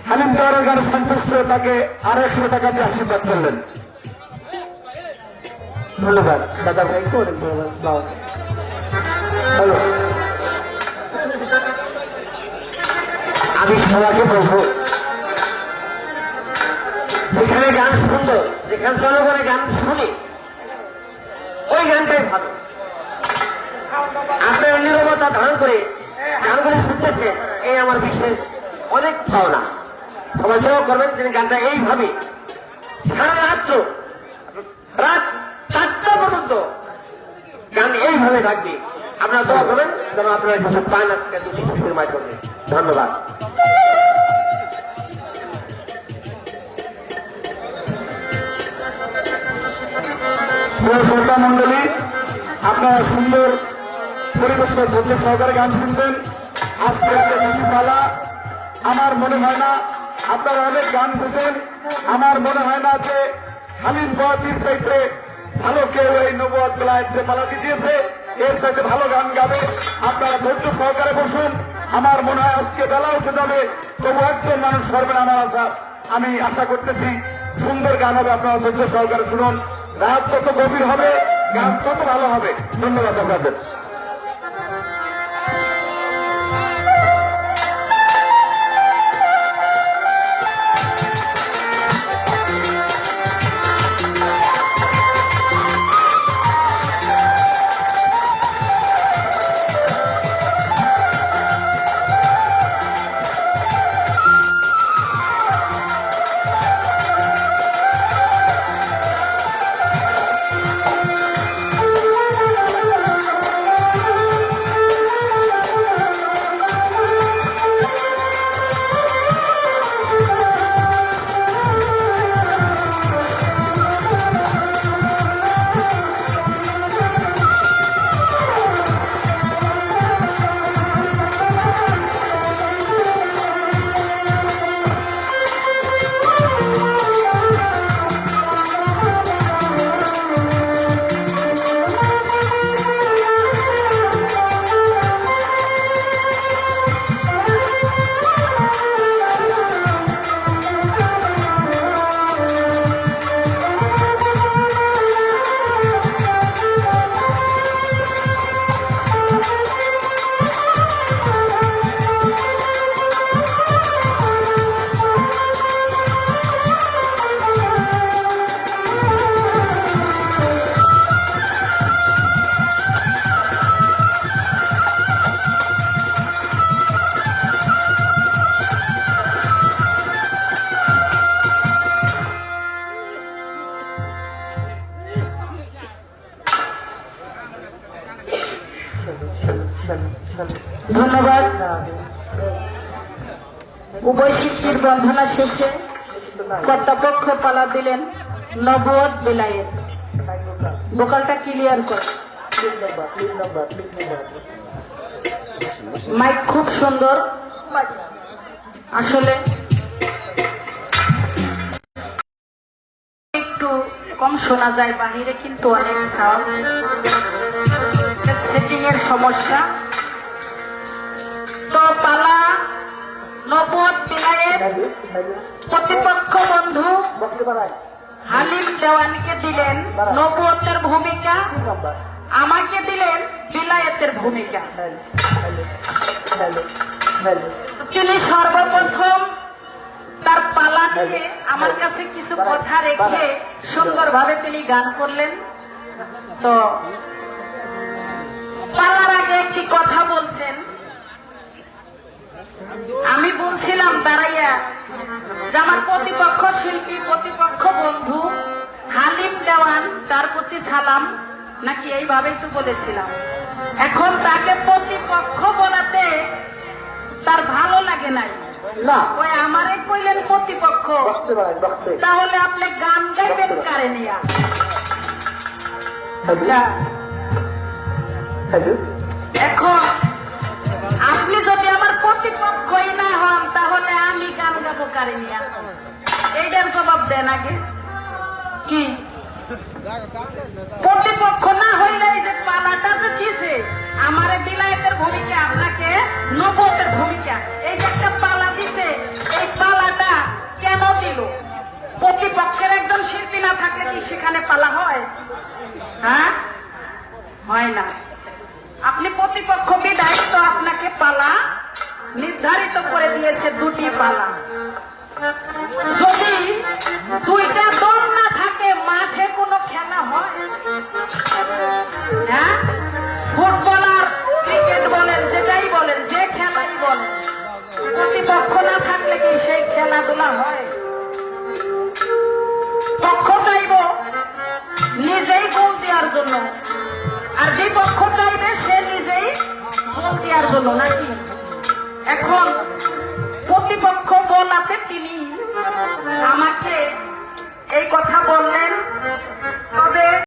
হালিম দেওয়ারের গানে সন্তুষ্ট হয়ে তাকে আরো 100 টাকা দিয়ে আশীর্বাদ করলেন। ধন্যবাদ দাদা ভাইকে অনেক ধন্যবাদ। হ্যালো, আমি সবাইকে বলবো, যেখানে গান সুন্দর, যেখানে জনগণের গান শুনি, ওই গানটাই ভালো। আপনার নীরবতা ধারণ করে গানগুলো শুনতেছেন, এই আমার বিশেষ অনেক ভাবনা। সবাই দোয়া করবেন তিনি গানটা এইভাবে সারা রাত্র, রাত 4টা পর্যন্ত গান এইভাবে থাকবে। আপনারা দোয়া করবেন যেন আপনারা কিছু পান আজকে দুটি শিল্পের মাধ্যমে। ধন্যবাদ। শ্রোতা মন্ডলী, আপনারা সুন্দর পরিবেশে ধৈর্য সহকারে গান শুনবেন। আজকে পালা আমার মনে হয় না আপনারা অনেক গান বুঝেন। আমার মনে হয় না যে হালিম বয়াতির চাইতে ভালো কেউ এই নবুয়াত বেলায় যে পালাটি দিয়েছে এর সাথে ভালো গান গাবে। আপনারা ধৈর্য সহকারে বসুন। আমার মনে হয় আজকে বেলা উঠে যাবে, তবু একজন মানুষ সরবেন আমার আশা। আমি আশা করতেছি সুন্দর গান হবে, আপনারা ধৈর্য সহকারে শুনুন। রাত যত গভীর হবে গান তত ভালো হবে। ধন্যবাদ আপনাদের। ধন্যবাদ। উভয় শিল্পীর বন্ধনা শেষে কর্তাপক্ষ পালা দিলেন নবুয়ত বিলায়েত। ভোকালটা ক্লিয়ার কর। মাইক খুব সুন্দর, আসলে একটু কম শোনা যায়, বাহিরে কিন্তু অনেক সাউন্ড, সেটিং এর সমস্যা। তো পালা নবুয়ত বিলায়েত প্রতিপক্ষ বন্ধু হালিম দেওয়ানকে দিলেন নবুয়তের ভূমিকা, আমাকে দিলেন বিলায়েতের ভূমিকা। তিনি সর্বপ্রথম তার পালা নিয়ে আমার কাছে কিছু কথা রেখে সুন্দরভাবে তিনি গান করলেন। তো পালার আগে একটি কথা বলছেন, আমি বলছিলাম দাঁড়াইয়া যে আমার প্রতিপক্ষ শিল্পী, প্রতিপক্ষ বন্ধু হালিম দেওয়ান, তার প্রতি সালাম, নাকি এইভাবেই তো বলেছিলাম। এখন তাকে প্রতিপক্ষ বলাতে তার ভালো লাগে নাই, ওই আমারে কইলেন প্রতিপক্ষ, তাহলে আপনি গান গাইবেন কারে নিয়া? আচ্ছা এখন আপনি যদি আমার প্রতিপক্ষই না হন তাহলে আমি গান গাবো কারে নিয়া? এইটার জবাব দেন আগে। কি প্রতিপক্ষ না হইলে এই যে পালাটা যে দিছে, আমারে বিলায়েতের ভূমিকা, আপনাকে নবুয়তের ভূমিকা, এই যে একটা পালা দিছে, এই পালাটা কেন দিল? প্রতিপক্ষের একজন শিল্পী না থাকলে কি সেখানে পালা হয়? হ্যাঁ, হয় না। আপনি প্রতিপক্ষ বিধায়ক, তো আপনাকে পালা নির্ধারিত করে দিয়েছে, দুটি পালা। যদি দুইটা দল না থাকে মাঠে কোনো খেলা হয়? হ্যাঁ, ফুটবল আর ক্রিকেট বলেন, যেটাই বলেন, যে খেলাই বলেন, প্রতিপক্ষ না থাকলে কি সেই খেলাধুলা হয়? পক্ষ চাইব নিজেই গোল দেওয়ার জন্য, আর বিপক্ষ চাইবে সে নিজেই গোল দেওয়ার জন্য, নাকি? এখন প্রতিপক্ষ বলাতে তিনি আমাকে এই কথা বললেন, তবে